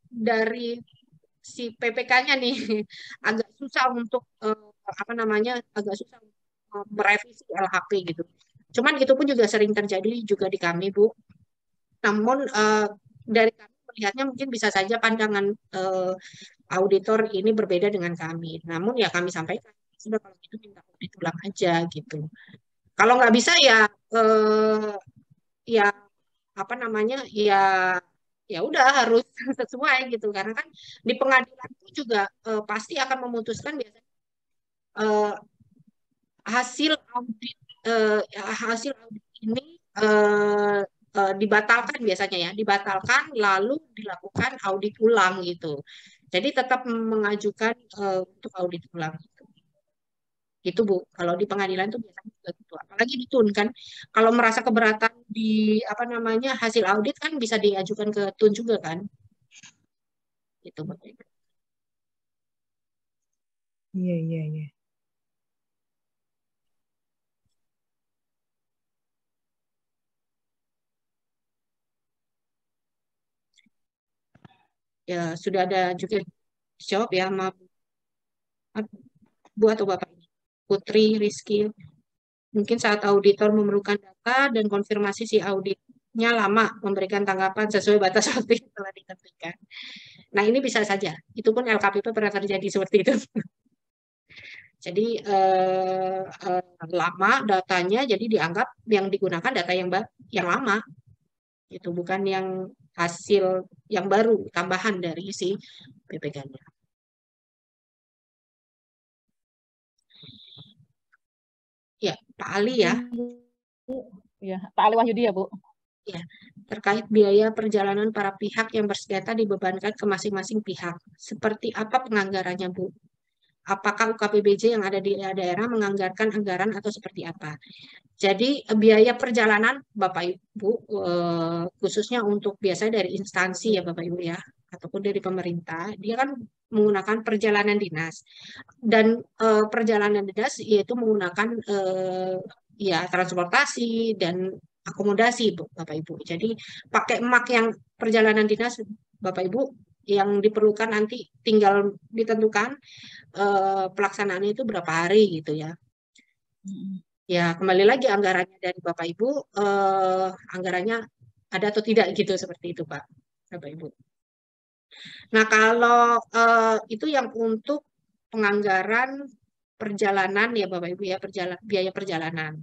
dari si PPK-nya nih, agak susah untuk apa namanya, agak susah merevisi LHP gitu. Cuman itu pun juga sering terjadi juga di kami, Bu. Namun dari kami melihatnya mungkin bisa saja pandangan auditor ini berbeda dengan kami. Namun ya kami sampaikan, sudah kalau gitu minta audit ulang aja gitu. Kalau nggak bisa ya ya apa namanya, ya udah harus sesuai gitu, karena kan di pengadilan itu juga pasti akan memutuskan biasanya eh, hasil audit hasil audit ini dibatalkan biasanya ya, dibatalkan lalu dilakukan audit ulang gitu. Jadi tetap mengajukan untuk audit ulang. Gitu Bu, kalau di pengadilan itu biasanya juga gitu. Apalagi di TUN kan, kalau merasa keberatan di apa namanya hasil audit kan bisa diajukan ke TUN juga kan, gitu Bu. Iya, iya, iya. Ya sudah ada juga jawab ya sama Bu atau Bapak ini. Putri Rizky, mungkin saat auditor memerlukan data dan konfirmasi si auditnya lama memberikan tanggapan sesuai batas waktu yang telah ditentukan. Nah ini bisa saja, itu pun LKPP pernah terjadi seperti itu. Jadi lama datanya, jadi dianggap yang digunakan data yang lama, itu bukan yang hasil yang baru tambahan dari si PPK-nya. Ya, Pak Ali ya. Ya, Pak Ali Wahyudi ya, Bu. Ya, terkait biaya perjalanan para pihak yang bersenjata dibebankan ke masing-masing pihak. Seperti apa penganggarannya, Bu? Apakah UKPBJ yang ada di daerah menganggarkan anggaran atau seperti apa? Jadi biaya perjalanan Bapak Ibu khususnya untuk biasanya dari instansi ya Bapak Ibu ya, ataupun dari pemerintah, dia kan menggunakan perjalanan dinas, dan perjalanan dinas yaitu menggunakan ya transportasi dan akomodasi Bapak Ibu. Jadi pakai mak yang perjalanan dinas Bapak Ibu, yang diperlukan nanti tinggal ditentukan pelaksanaannya itu berapa hari gitu ya. Ya, kembali lagi anggarannya dari Bapak Ibu, anggarannya ada atau tidak gitu, seperti itu Pak, Bapak Ibu. Nah, kalau itu yang untuk penganggaran perjalanan ya Bapak Ibu ya, biaya perjalanan.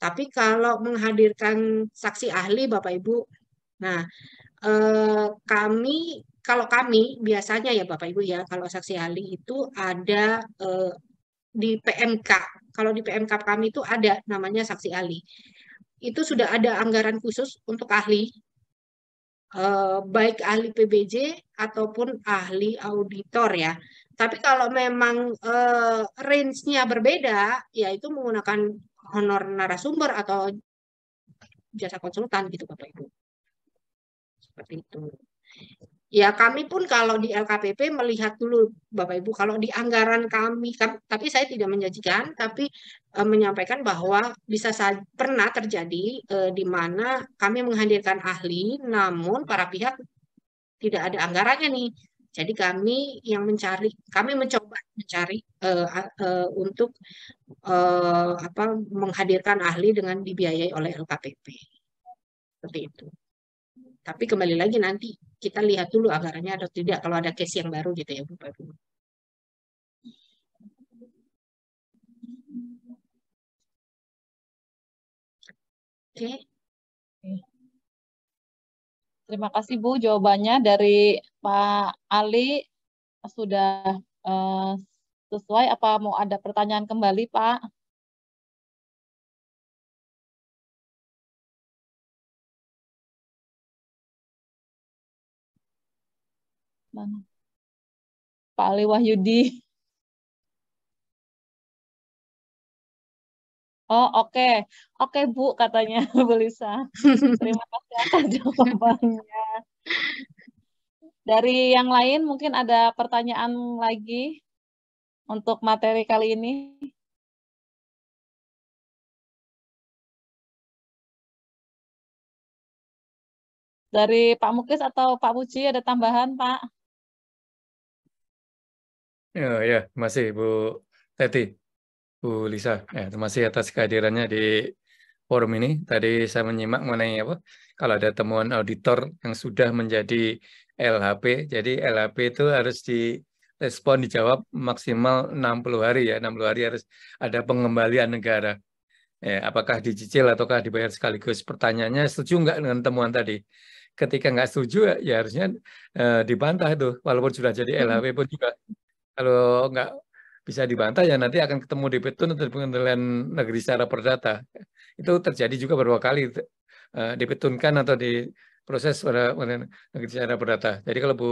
Tapi kalau menghadirkan saksi ahli Bapak Ibu, nah kalau kami biasanya ya Bapak Ibu ya, kalau saksi ahli itu ada di PMK. Kalau di PMK kami itu ada namanya saksi ahli. Itu sudah ada anggaran khusus untuk ahli, baik ahli PBJ ataupun ahli auditor ya. Tapi kalau memang range-nya berbeda, yaitu menggunakan honor narasumber atau jasa konsultan gitu Bapak Ibu. Seperti itu. Ya kami pun kalau di LKPP melihat dulu Bapak Ibu, kalau di anggaran kami, tapi saya tidak menjanjikan, tapi menyampaikan bahwa bisa pernah terjadi di mana kami menghadirkan ahli, namun para pihak tidak ada anggarannya nih. Jadi kami mencoba mencari untuk menghadirkan ahli dengan dibiayai oleh LKPP. Seperti itu. Tapi kembali lagi nanti kita lihat dulu anggarannya atau tidak kalau ada case yang baru gitu ya Bapak Ibu. Oke. Terima kasih Bu, jawabannya dari Pak Ali sudah sesuai. Apa mau ada pertanyaan kembali Pak? Mana? Pak Ali Wahyudi. Oh, oke. Oke, Bu, katanya Bu Lisa. Terima kasih atas jawabannya. Dari yang lain mungkin ada pertanyaan lagi untuk materi kali ini. Dari Pak Muklis atau Pak Puji ada tambahan, Pak? Ya, terima kasih Bu Teti, Bu Lisa. Terima kasih atas kehadirannya di forum ini. Tadi saya menyimak mengenai apa? Kalau ada temuan auditor yang sudah menjadi LHP, jadi LHP itu harus direspon, dijawab maksimal 60 hari ya. 60 hari harus ada pengembalian negara. Apakah dicicil ataukah dibayar sekaligus? Pertanyaannya, setuju nggak dengan temuan tadi? Ketika nggak setuju, ya harusnya dibantah itu. Walaupun sudah jadi LHP pun juga. Kalau nggak bisa dibantah, ya nanti akan ketemu di petun atau di Pengadilan Negeri secara perdata. Itu terjadi juga beberapa kali dipetunkan atau diproses pada Pengadilan Negeri secara perdata. Jadi kalau Bu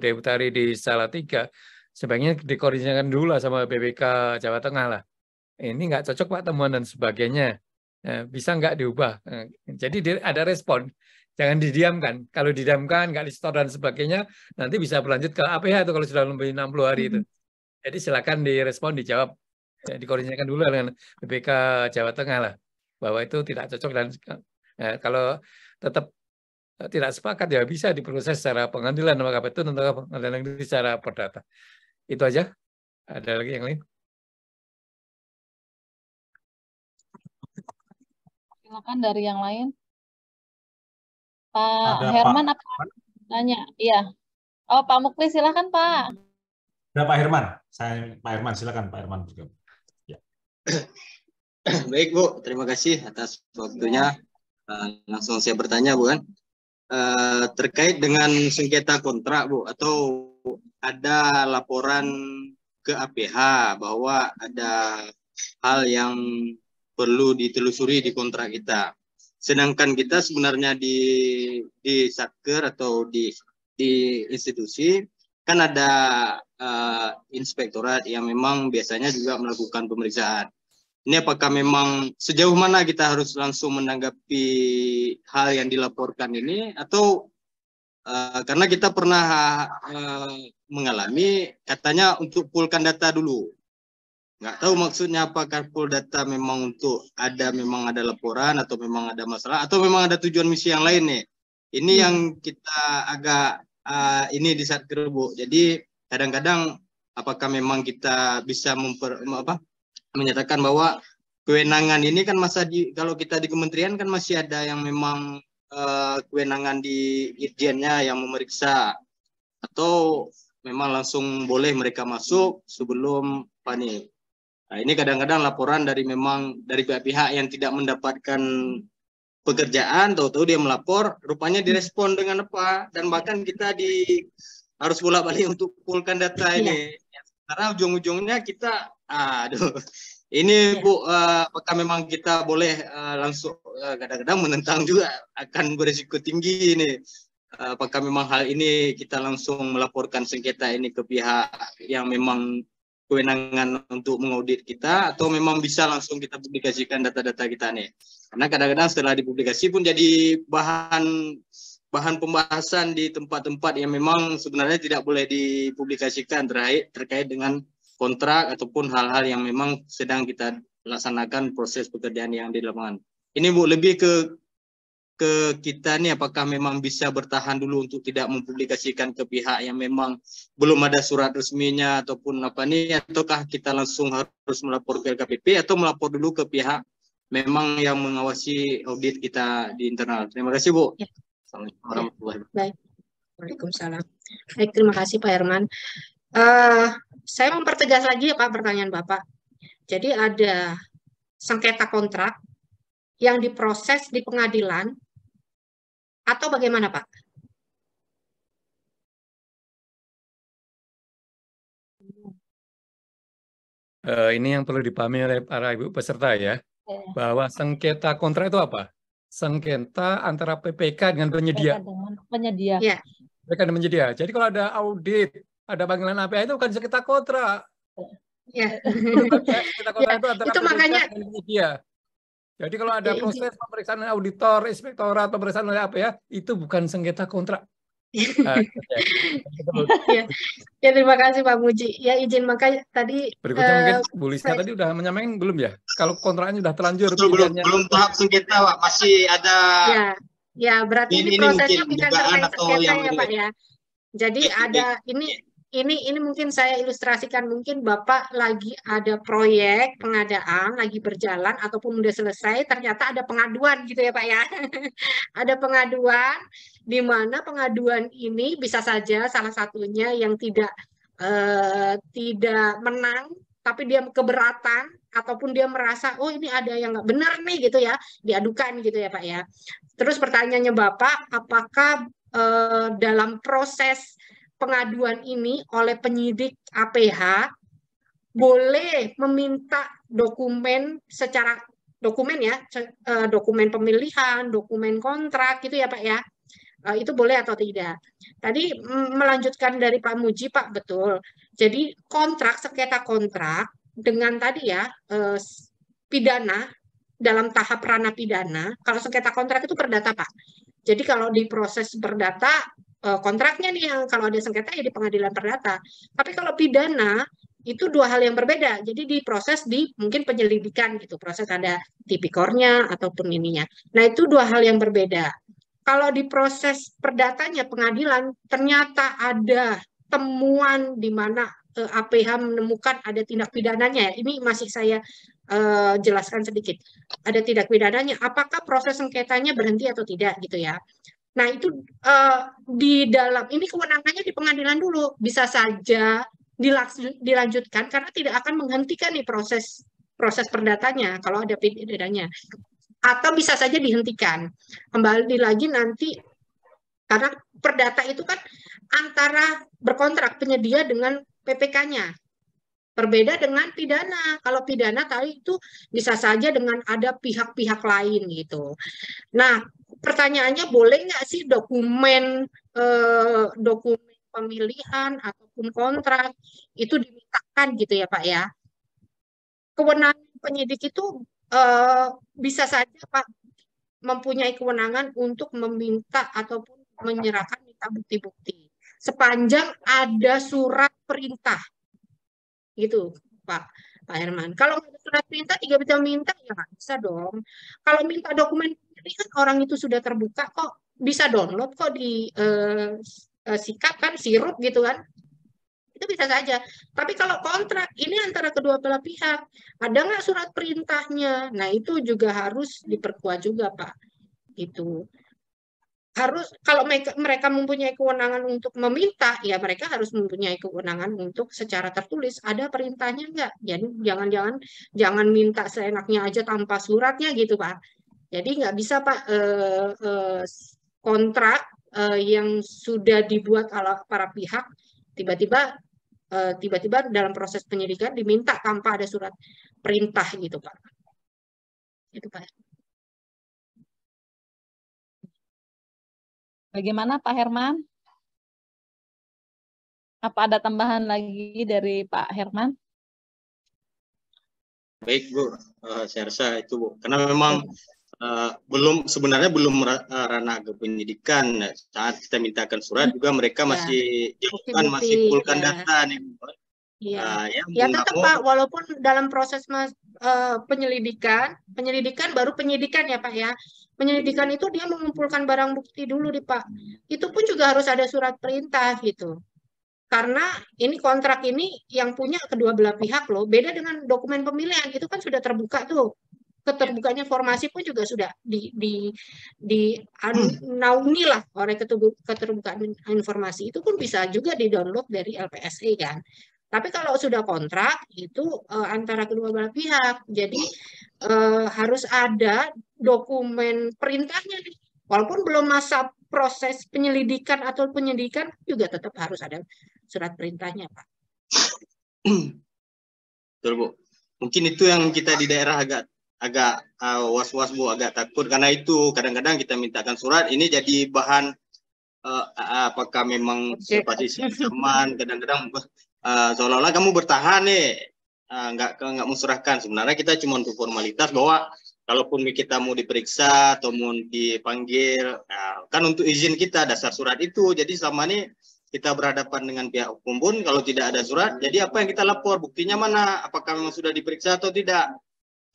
Dewi Utari di Salatiga, sebaiknya dikoordinasikan dulu lah sama BPK Jawa Tengah lah. Ini nggak cocok Pak temuan dan sebagainya. Bisa nggak diubah? Jadi ada respon. Jangan didiamkan. Kalau didiamkan, nggak di-store dan sebagainya, nanti bisa berlanjut ke APH itu kalau sudah lebih 60 hari itu. Jadi silakan direspon, dijawab, dikoordinasikan dulu dengan BPK Jawa Tengah lah, bahwa itu tidak cocok dan kalau tetap tidak sepakat ya bisa diproses secara pengadilan maka itu untuk pengadilan negeri secara perdata. Itu aja. Ada lagi yang lain? Silakan dari yang lain. Pak Ada Herman Pak. apa tanya? Iya. Oh, Pak Muklis silakan, Pak. Ada Pak Herman. Pak Herman, silakan Pak Herman juga. Ya. Baik Bu, terima kasih atas waktunya. Langsung saya bertanya Bu kan. Terkait dengan sengketa kontrak Bu, atau ada laporan ke APH bahwa ada hal yang perlu ditelusuri di kontrak kita. Sedangkan kita sebenarnya di Satker atau di institusi kan ada inspektorat yang memang biasanya juga melakukan pemeriksaan. Ini apakah memang sejauh mana kita harus langsung menanggapi hal yang dilaporkan ini, atau karena kita pernah mengalami katanya untuk poolkan data dulu. Nggak tahu maksudnya apakah pool data memang untuk memang ada laporan atau memang ada masalah atau memang ada tujuan misi yang lain nih. Ini yang kita agak ini di Satker Bu. Jadi kadang-kadang apakah memang kita bisa menyatakan bahwa kewenangan ini kan kalau kita di kementerian kan masih ada yang memang kewenangan di dirjennya yang memeriksa, atau memang langsung boleh mereka masuk sebelum apa nih. Nah, ini kadang-kadang laporan dari pihak yang tidak mendapatkan pekerjaan, tahu-tahu dia melapor, rupanya direspon dengan apa, dan bahkan kita harus bolak-balik untuk poolkan data ini. Karena ujung-ujungnya kita, ini Bu, apakah memang kita boleh langsung kadang-kadang menentang juga akan berisiko tinggi ini. Apakah memang hal ini kita langsung melaporkan sengketa ini ke pihak yang memang kewenangan untuk mengaudit kita, atau memang bisa langsung kita publikasikan data-data kita nih. Karena kadang-kadang setelah dipublikasi pun jadi bahan pembahasan di tempat-tempat yang memang sebenarnya tidak boleh dipublikasikan terkait dengan kontrak ataupun hal-hal yang memang sedang kita laksanakan proses pekerjaan yang di lapangan. Ini Bu, lebih ke kita nih, apakah memang bisa bertahan dulu untuk tidak mempublikasikan ke pihak yang memang belum ada surat resminya ataupun apa nih, ataukah kita langsung harus melapor ke LKPP atau melapor dulu ke pihak memang yang mengawasi audit kita di internal. Terima kasih Bu. Ya. Assalamualaikum warahmatullahi wabarakatuh. Baik. Waalaikumsalam. Baik, terima kasih Pak Herman. Saya mempertegas lagi ya Pak pertanyaan Bapak. Jadi ada sengketa kontrak yang diproses di pengadilan atau bagaimana Pak? Ini yang perlu dipahami oleh para ibu peserta ya, bahwa sengketa kontrak itu apa? Sengketa antara PPK dengan penyedia. Dengan penyedia. Ya. mereka yang menyedia. Jadi kalau ada audit, ada panggilan APH itu bukan sengketa kontrak. Ya. Sengketa kontrak itu antara Itu makanya dan penyedia. Jadi kalau ada ya, proses pemeriksaan auditor, inspektorat, pemeriksaan oleh APH, itu bukan sengketa kontrak. Nah, ya, terima kasih Pak Muji. Ya, izin makanya tadi berikutnya mungkin Bu Lisa tadi udah menyampaikan belum ya? Kalau kontraknya sudah terlanjur belum tahap sengketa, Pak. Masih ada. Ya, berarti ini prosesnya bukan terkait sengketa ya, Pak ya. Jadi ada ini mungkin saya ilustrasikan, mungkin Bapak lagi ada proyek pengadaan lagi berjalan ataupun udah selesai, ternyata ada pengaduan gitu ya Pak ya. Ada pengaduan di mana pengaduan ini bisa saja salah satunya yang tidak menang, tapi dia keberatan ataupun dia merasa oh ini ada yang nggak benar nih gitu ya, diadukan gitu ya Pak ya. Terus pertanyaannya Bapak, apakah dalam proses pengaduan ini oleh penyidik APH boleh meminta dokumen secara dokumen ya, dokumen pemilihan, dokumen kontrak gitu ya Pak ya, itu boleh atau tidak? Tadi melanjutkan dari Pak Muji Pak, betul. Jadi kontrak, sengketa kontrak dengan tadi ya pidana dalam tahap ranah pidana. Kalau sengketa kontrak itu perdata Pak. Jadi kalau di proses perdata kontraknya nih yang kalau ada sengketa ya di pengadilan perdata. Tapi kalau pidana itu dua hal yang berbeda. Jadi diproses di mungkin penyelidikan gitu, proses ada tipikornya ataupun ininya. Nah itu dua hal yang berbeda. Kalau di proses perdatanya pengadilan ternyata ada temuan di mana APH menemukan ada tindak pidananya. Ini masih saya jelaskan sedikit. Ada tindak pidananya. Apakah proses sengketanya berhenti atau tidak gitu ya? Nah itu di dalam ini kewenangannya di pengadilan dulu, bisa saja dilanjutkan karena tidak akan menghentikan nih proses perdatanya kalau ada pidananya, atau bisa saja dihentikan. Kembali lagi nanti karena perdata itu kan antara berkontrak penyedia dengan PPK-nya. Berbeda dengan pidana. Kalau pidana tadi itu bisa saja dengan ada pihak-pihak lain gitu. Nah, pertanyaannya boleh nggak sih dokumen pemilihan ataupun kontrak itu dimintakan gitu ya Pak ya? Kewenangan penyidik itu bisa saja Pak mempunyai kewenangan untuk meminta ataupun menyerahkan minta bukti-bukti sepanjang ada surat perintah gitu Pak Herman. Kalau ada surat perintah tidak bisa minta ya nggak bisa dong. Kalau minta dokumen ini kan orang itu sudah terbuka kok, bisa download kok di sikap kan, sirup gitu kan, itu bisa saja. Tapi kalau kontrak ini antara kedua belah pihak, ada nggak surat perintahnya? Nah itu juga harus diperkuat juga Pak. Gitu. Harus kalau mereka mempunyai kewenangan untuk meminta, ya mereka harus mempunyai kewenangan untuk secara tertulis ada perintahnya enggak. Jadi jangan minta seenaknya aja tanpa suratnya gitu Pak. Jadi nggak bisa Pak kontrak yang sudah dibuat oleh para pihak tiba-tiba dalam proses penyidikan diminta tanpa ada surat perintah gitu Pak. Itu Pak. Bagaimana Pak Herman? Apa ada tambahan lagi dari Pak Herman? Baik Bu, saya rasa itu Bu. Karena memang sebenarnya belum ranah ke penyidikan. Saat kita mintakan surat juga mereka masih masih kumpulkan data nih Bu. Ya tetap Pak, walaupun dalam proses penyelidikan baru penyidikan ya Pak ya. Penyelidikan itu dia mengumpulkan barang bukti dulu di Pak. Itu pun juga harus ada surat perintah gitu. Karena ini kontrak ini yang punya kedua belah pihak loh. Beda dengan dokumen pemilihan, itu kan sudah terbuka tuh. Keterbukanya informasi pun juga sudah dinaungi lah oleh keterbukaan informasi. Itu pun bisa juga di-download dari LPSE kan. Tapi kalau sudah kontrak itu antara kedua belah pihak, jadi harus ada dokumen perintahnya nih. Walaupun belum masa proses penyelidikan atau penyidikan juga tetap harus ada surat perintahnya, Pak. Betul Bu. Mungkin itu yang kita di daerah agak was-was Bu, agak takut karena itu kadang-kadang kita mintakan surat ini jadi bahan apakah memang Oke. seperti zaman kadang-kadang seolah-olah kamu bertahan nih, nggak menserahkan. Sebenarnya kita cuma untuk formalitas bahwa kalaupun kita mau diperiksa atau mau dipanggil, kan untuk izin kita dasar surat itu. Jadi selama ini kita berhadapan dengan pihak hukum pun kalau tidak ada surat, jadi apa yang kita lapor, buktinya mana, apakah memang sudah diperiksa atau tidak.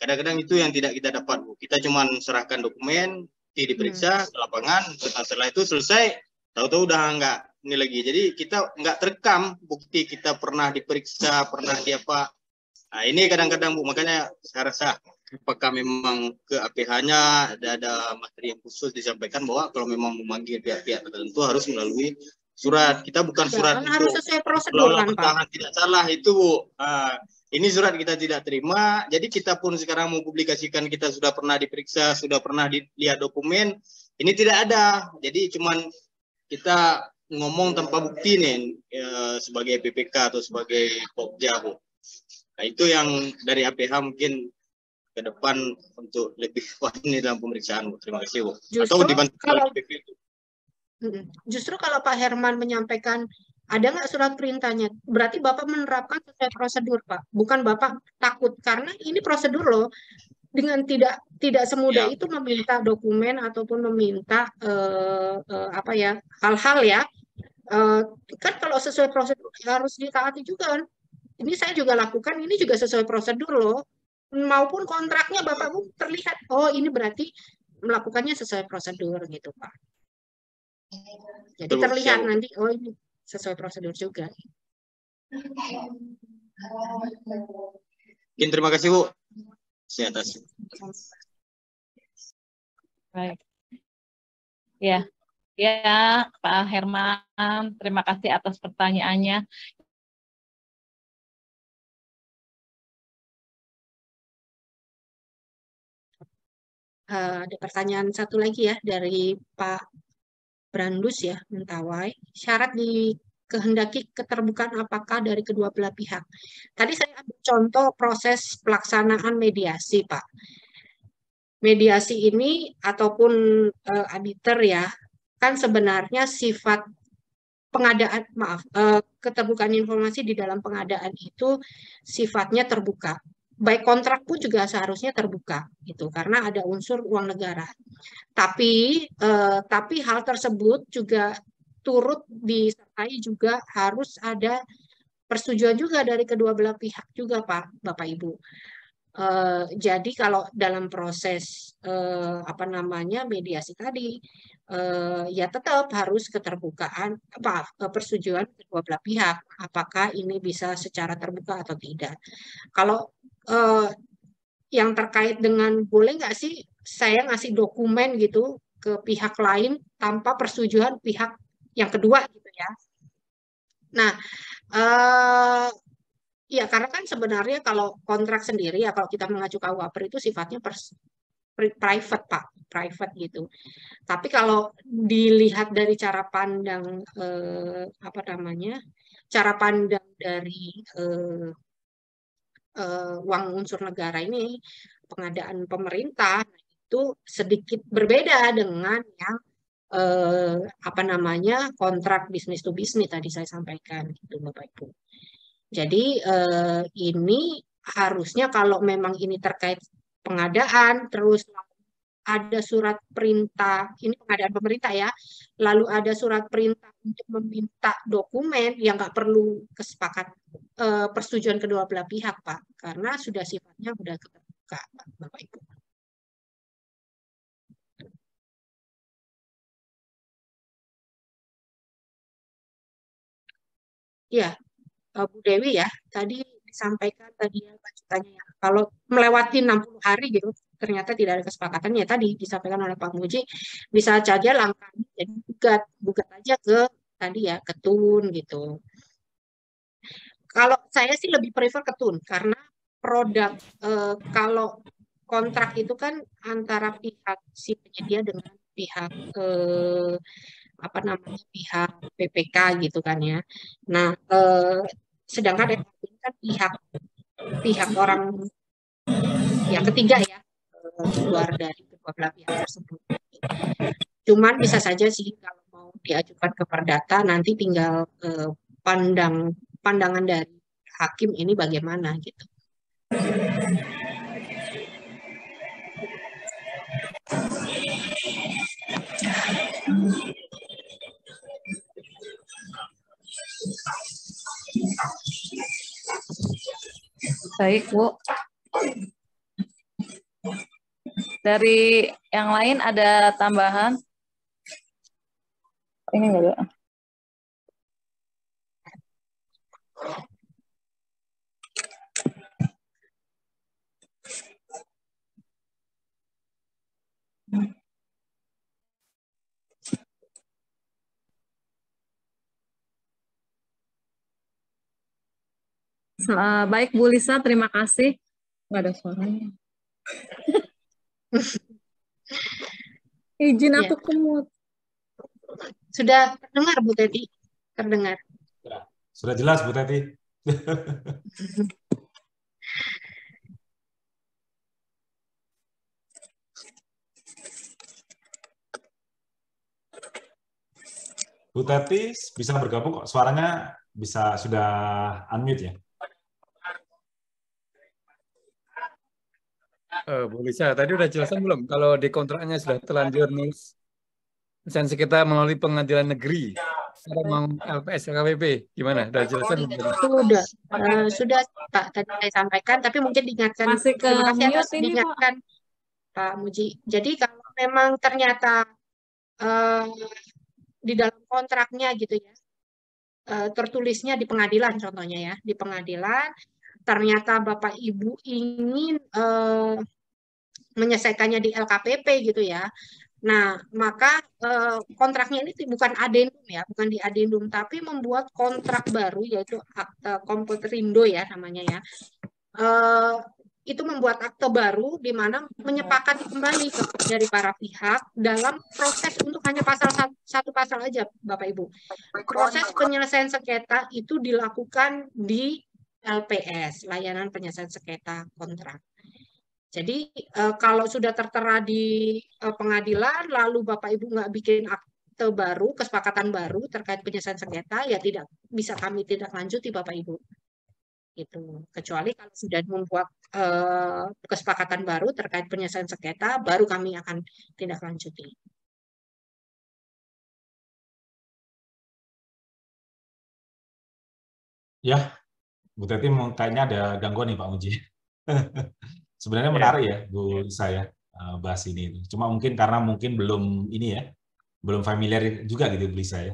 Kadang-kadang itu yang tidak kita dapat, Bu. Kita cuma serahkan dokumen, diperiksa ke lapangan, setelah itu selesai, tahu-tahu udah nggak ini lagi. Jadi kita nggak terekam bukti kita pernah diperiksa, pernah di apa. Nah ini kadang-kadang Bu, makanya saya rasa apakah memang ke APH-nya ada materi yang khusus disampaikan bahwa kalau memang memanggil pihak-pihak tertentu harus melalui surat. Kita bukan surat Kan itu harus sesuai prosedur kan, Pak. bertahan tidak salah itu, Bu. Ini surat kita tidak terima, jadi kita pun sekarang mau publikasikan kita sudah pernah diperiksa, sudah pernah dilihat dokumen, ini tidak ada. Jadi cuman kita ngomong tanpa bukti nih sebagai PPK atau sebagai Pokja, Bu. Nah itu yang dari APH mungkin ke depan untuk lebih kuat ini dalam pemeriksaan, Bu. Terima kasih, Bu. Atau dibantu oleh PP itu. Justru kalau Pak Herman menyampaikan ada nggak surat perintahnya, berarti Bapak menerapkan sesuai prosedur, Pak. Bukan Bapak takut, karena ini prosedur loh. Dengan tidak semudah itu meminta dokumen ataupun meminta apa ya, hal-hal ya. Kan kalau sesuai prosedur harus ditaati juga kan. Ini saya juga lakukan, ini juga sesuai prosedur loh. Maupun kontraknya Bapak Bu terlihat, oh ini berarti melakukannya sesuai prosedur gitu, Pak. Jadi terlihat nanti, oh ini sesuai prosedur juga. Terima kasih, Bu. Atas. Baik. Ya, ya Pak Herman, terima kasih atas pertanyaannya. Ada pertanyaan satu lagi ya dari Pak Brandus ya, Mentawai. Syarat dikehendaki keterbukaan apakah dari kedua belah pihak. Tadi saya ambil contoh proses pelaksanaan mediasi, Pak. Mediasi ini ataupun arbiter ya, kan sebenarnya sifat pengadaan, keterbukaan informasi di dalam pengadaan itu sifatnya terbuka. Baik kontrak pun juga seharusnya terbuka gitu, karena ada unsur uang negara. Tapi hal tersebut juga turut disertai juga harus ada persetujuan juga dari kedua belah pihak juga, Pak, Bapak Ibu. Jadi kalau dalam proses apa namanya mediasi tadi ya tetap harus keterbukaan persetujuan kedua belah pihak, apakah ini bisa secara terbuka atau tidak. Kalau yang terkait dengan boleh nggak sih saya ngasih dokumen gitu ke pihak lain tanpa persetujuan pihak yang kedua gitu ya. Nah, ya karena kan sebenarnya kalau kontrak sendiri ya kalau kita mengacu KUHP itu sifatnya private, Pak, private gitu. Tapi kalau dilihat dari cara pandang apa namanya, cara pandang dari uang unsur negara ini, pengadaan pemerintah itu sedikit berbeda dengan yang apa namanya kontrak bisnis to bisnis tadi saya sampaikan gitu, Bapak Ibu. Jadi ini harusnya kalau memang ini terkait pengadaan, terus ada surat perintah, ini pengadaan pemerintah ya, lalu ada surat perintah untuk meminta dokumen yang nggak perlu persetujuan kedua belah pihak, Pak, karena sudah sifatnya sudah terbuka, Bapak Ibu. Ya, Bu Dewi ya, tadi disampaikan tadi ya lanjutannya ya, kalau melewati 60 hari gitu ternyata tidak ada kesepakatan ya tadi disampaikan oleh Pak Muji, bisa saja langkahnya jadi gugat aja ke tadi ya ketun gitu. Kalau saya sih lebih prefer ketun karena produk kalau kontrak itu kan antara pihak si penyedia dengan pihak apa namanya pihak PPK gitu kan ya. Nah, sedangkan ini kan pihak orang ya ketiga ya luar dari kedua belah pihak tersebut. Cuman bisa saja sih kalau mau diajukan ke Perdata, nanti tinggal pandangan dari hakim ini bagaimana gitu. Baik, Bu. Dari yang lain ada tambahan? Ini enggak ada. Baik, Bu Lisa, terima kasih. Nggak ada suaranya. Izin Ya. aku kemut. Sudah terdengar Bu Teti? Terdengar. Sudah jelas, Bu Teti. Bu Teti bisa bergabung kok. Suaranya bisa sudah unmute ya. Bu Lisa, tadi udah jelasan belum? Kalau di kontraknya sudah terlanjur nulis lisensi kita melalui pengadilan negeri, sekarang mau LPS LKPP, gimana? Udah jelasan belum? Sudah Pak, tadi saya sampaikan, tapi mungkin diingatkan. Masih ke Terima kasih atas mute ini, Pak. diingatkan Pak Muji. Jadi kalau memang ternyata di dalam kontraknya gitu ya, tertulisnya di pengadilan contohnya ya, di pengadilan ternyata Bapak Ibu ingin menyelesaikannya di LKPP gitu ya. Nah, maka kontraknya ini bukan adendum ya, bukan di adendum, tapi membuat kontrak baru yaitu akte komputerindo ya namanya ya. Itu membuat akte baru di mana menyepakati kembali dari para pihak dalam proses untuk hanya satu pasal aja Bapak Ibu. Proses penyelesaian sengketa itu dilakukan di LPS, layanan penyelesaian sengketa kontrak. Jadi kalau sudah tertera di pengadilan, lalu Bapak Ibu nggak bikin akte baru, kesepakatan baru terkait penyelesaian sengketa, ya tidak bisa kami tidak lanjuti Bapak Ibu. Gitu. Kecuali kalau sudah membuat kesepakatan baru terkait penyelesaian sengketa, baru kami akan tindak lanjuti. Ya, Bu Teti kayaknya ada gangguan nih Pak Muji. Sebenarnya Ya. menarik ya Bu Lisa ya bahas ini. Cuma mungkin karena belum ini ya, belum familiar juga gitu Bu Lisa ya.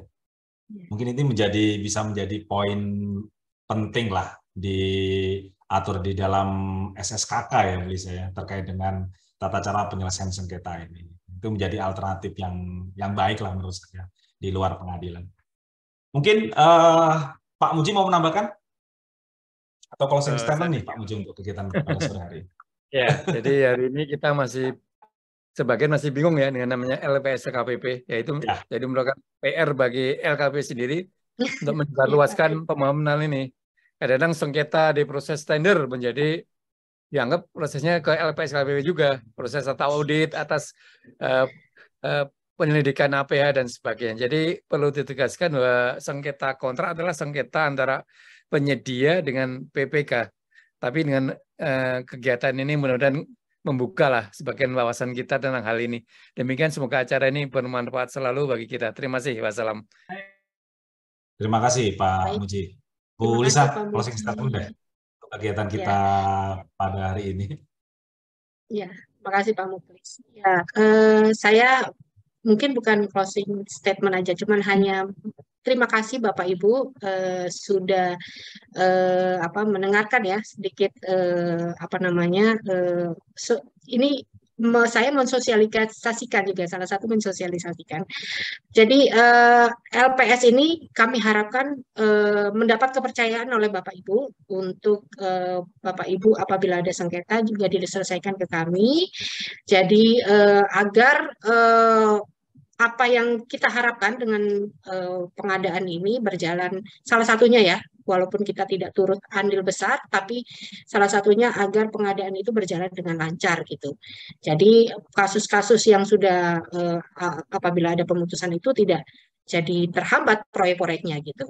Mungkin ini bisa menjadi poin penting lah diatur di dalam SSKK ya Bu Lisa ya, terkait dengan tata cara penyelesaian sengketa ini. Itu menjadi alternatif yang baik lah menurut saya di luar pengadilan. Mungkin Pak Muji mau menambahkan? Atau closing statement nih Pak Muji untuk kegiatan pada sore hari ini? Ya, jadi hari ini kita sebagian masih bingung ya dengan namanya LPS LKPP, yaitu jadi merupakan PR bagi LKP sendiri untuk menyebarluaskan pemahaman ini. Kadang-kadang sengketa di proses tender menjadi dianggap prosesnya ke LPS LKPP juga, proses atau audit atas penyelidikan APH dan sebagainya. Jadi perlu ditegaskan bahwa sengketa kontrak adalah sengketa antara penyedia dengan PPK. Tapi dengan kegiatan ini mudah-mudahan membuka lah sebagian wawasan kita tentang hal ini. Demikian semoga acara ini bermanfaat selalu bagi kita. Terima kasih. Wassalam. Terima kasih Pak Muji. Bu Lisa, closing statement deh untuk kegiatan kita pada hari ini. Ya, terima kasih Pak Muklis. Ya, saya mungkin bukan closing statement aja, cuman hanya terima kasih Bapak Ibu sudah mendengarkan ya sedikit ini saya mensosialisasikan juga, salah satu mensosialisasikan. Jadi LPS ini kami harapkan mendapat kepercayaan oleh Bapak Ibu untuk Bapak Ibu apabila ada sengketa juga diselesaikan ke kami. Jadi agar apa yang kita harapkan dengan pengadaan ini berjalan, salah satunya ya, walaupun kita tidak turut andil besar, tapi salah satunya agar pengadaan itu berjalan dengan lancar gitu. Jadi kasus-kasus yang sudah apabila ada pemutusan itu tidak jadi terhambat proyek-proyeknya gitu.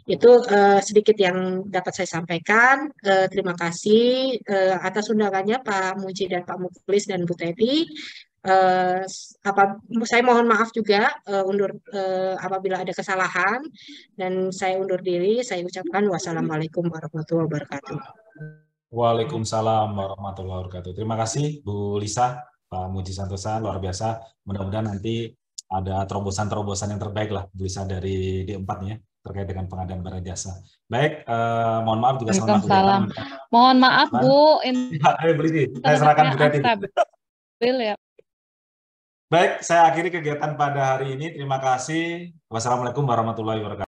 Itu sedikit yang dapat saya sampaikan. Terima kasih atas undangannya Pak Muji dan Pak Muklis dan Bu Teti. Saya mohon maaf juga apabila ada kesalahan, dan saya undur diri. Saya ucapkan wassalamualaikum warahmatullahi wabarakatuh. Waalaikumsalam warahmatullahi wabarakatuh. Terima kasih Bu Lisa, Pak Muji Santosa, luar biasa. Mudah-mudahan nanti ada terobosan-terobosan yang terbaik lah Bu Lisa dari D4 ya, terkait dengan pengadaan barang jasa. Baik, mohon maaf juga selamat Waalaikumsalam. Mohon maaf Bu, Ayo Bu Lisi, saya serahkan Bu Teti. Ya. Baik, saya akhiri kegiatan pada hari ini. Terima kasih. Wassalamualaikum warahmatullahi wabarakatuh.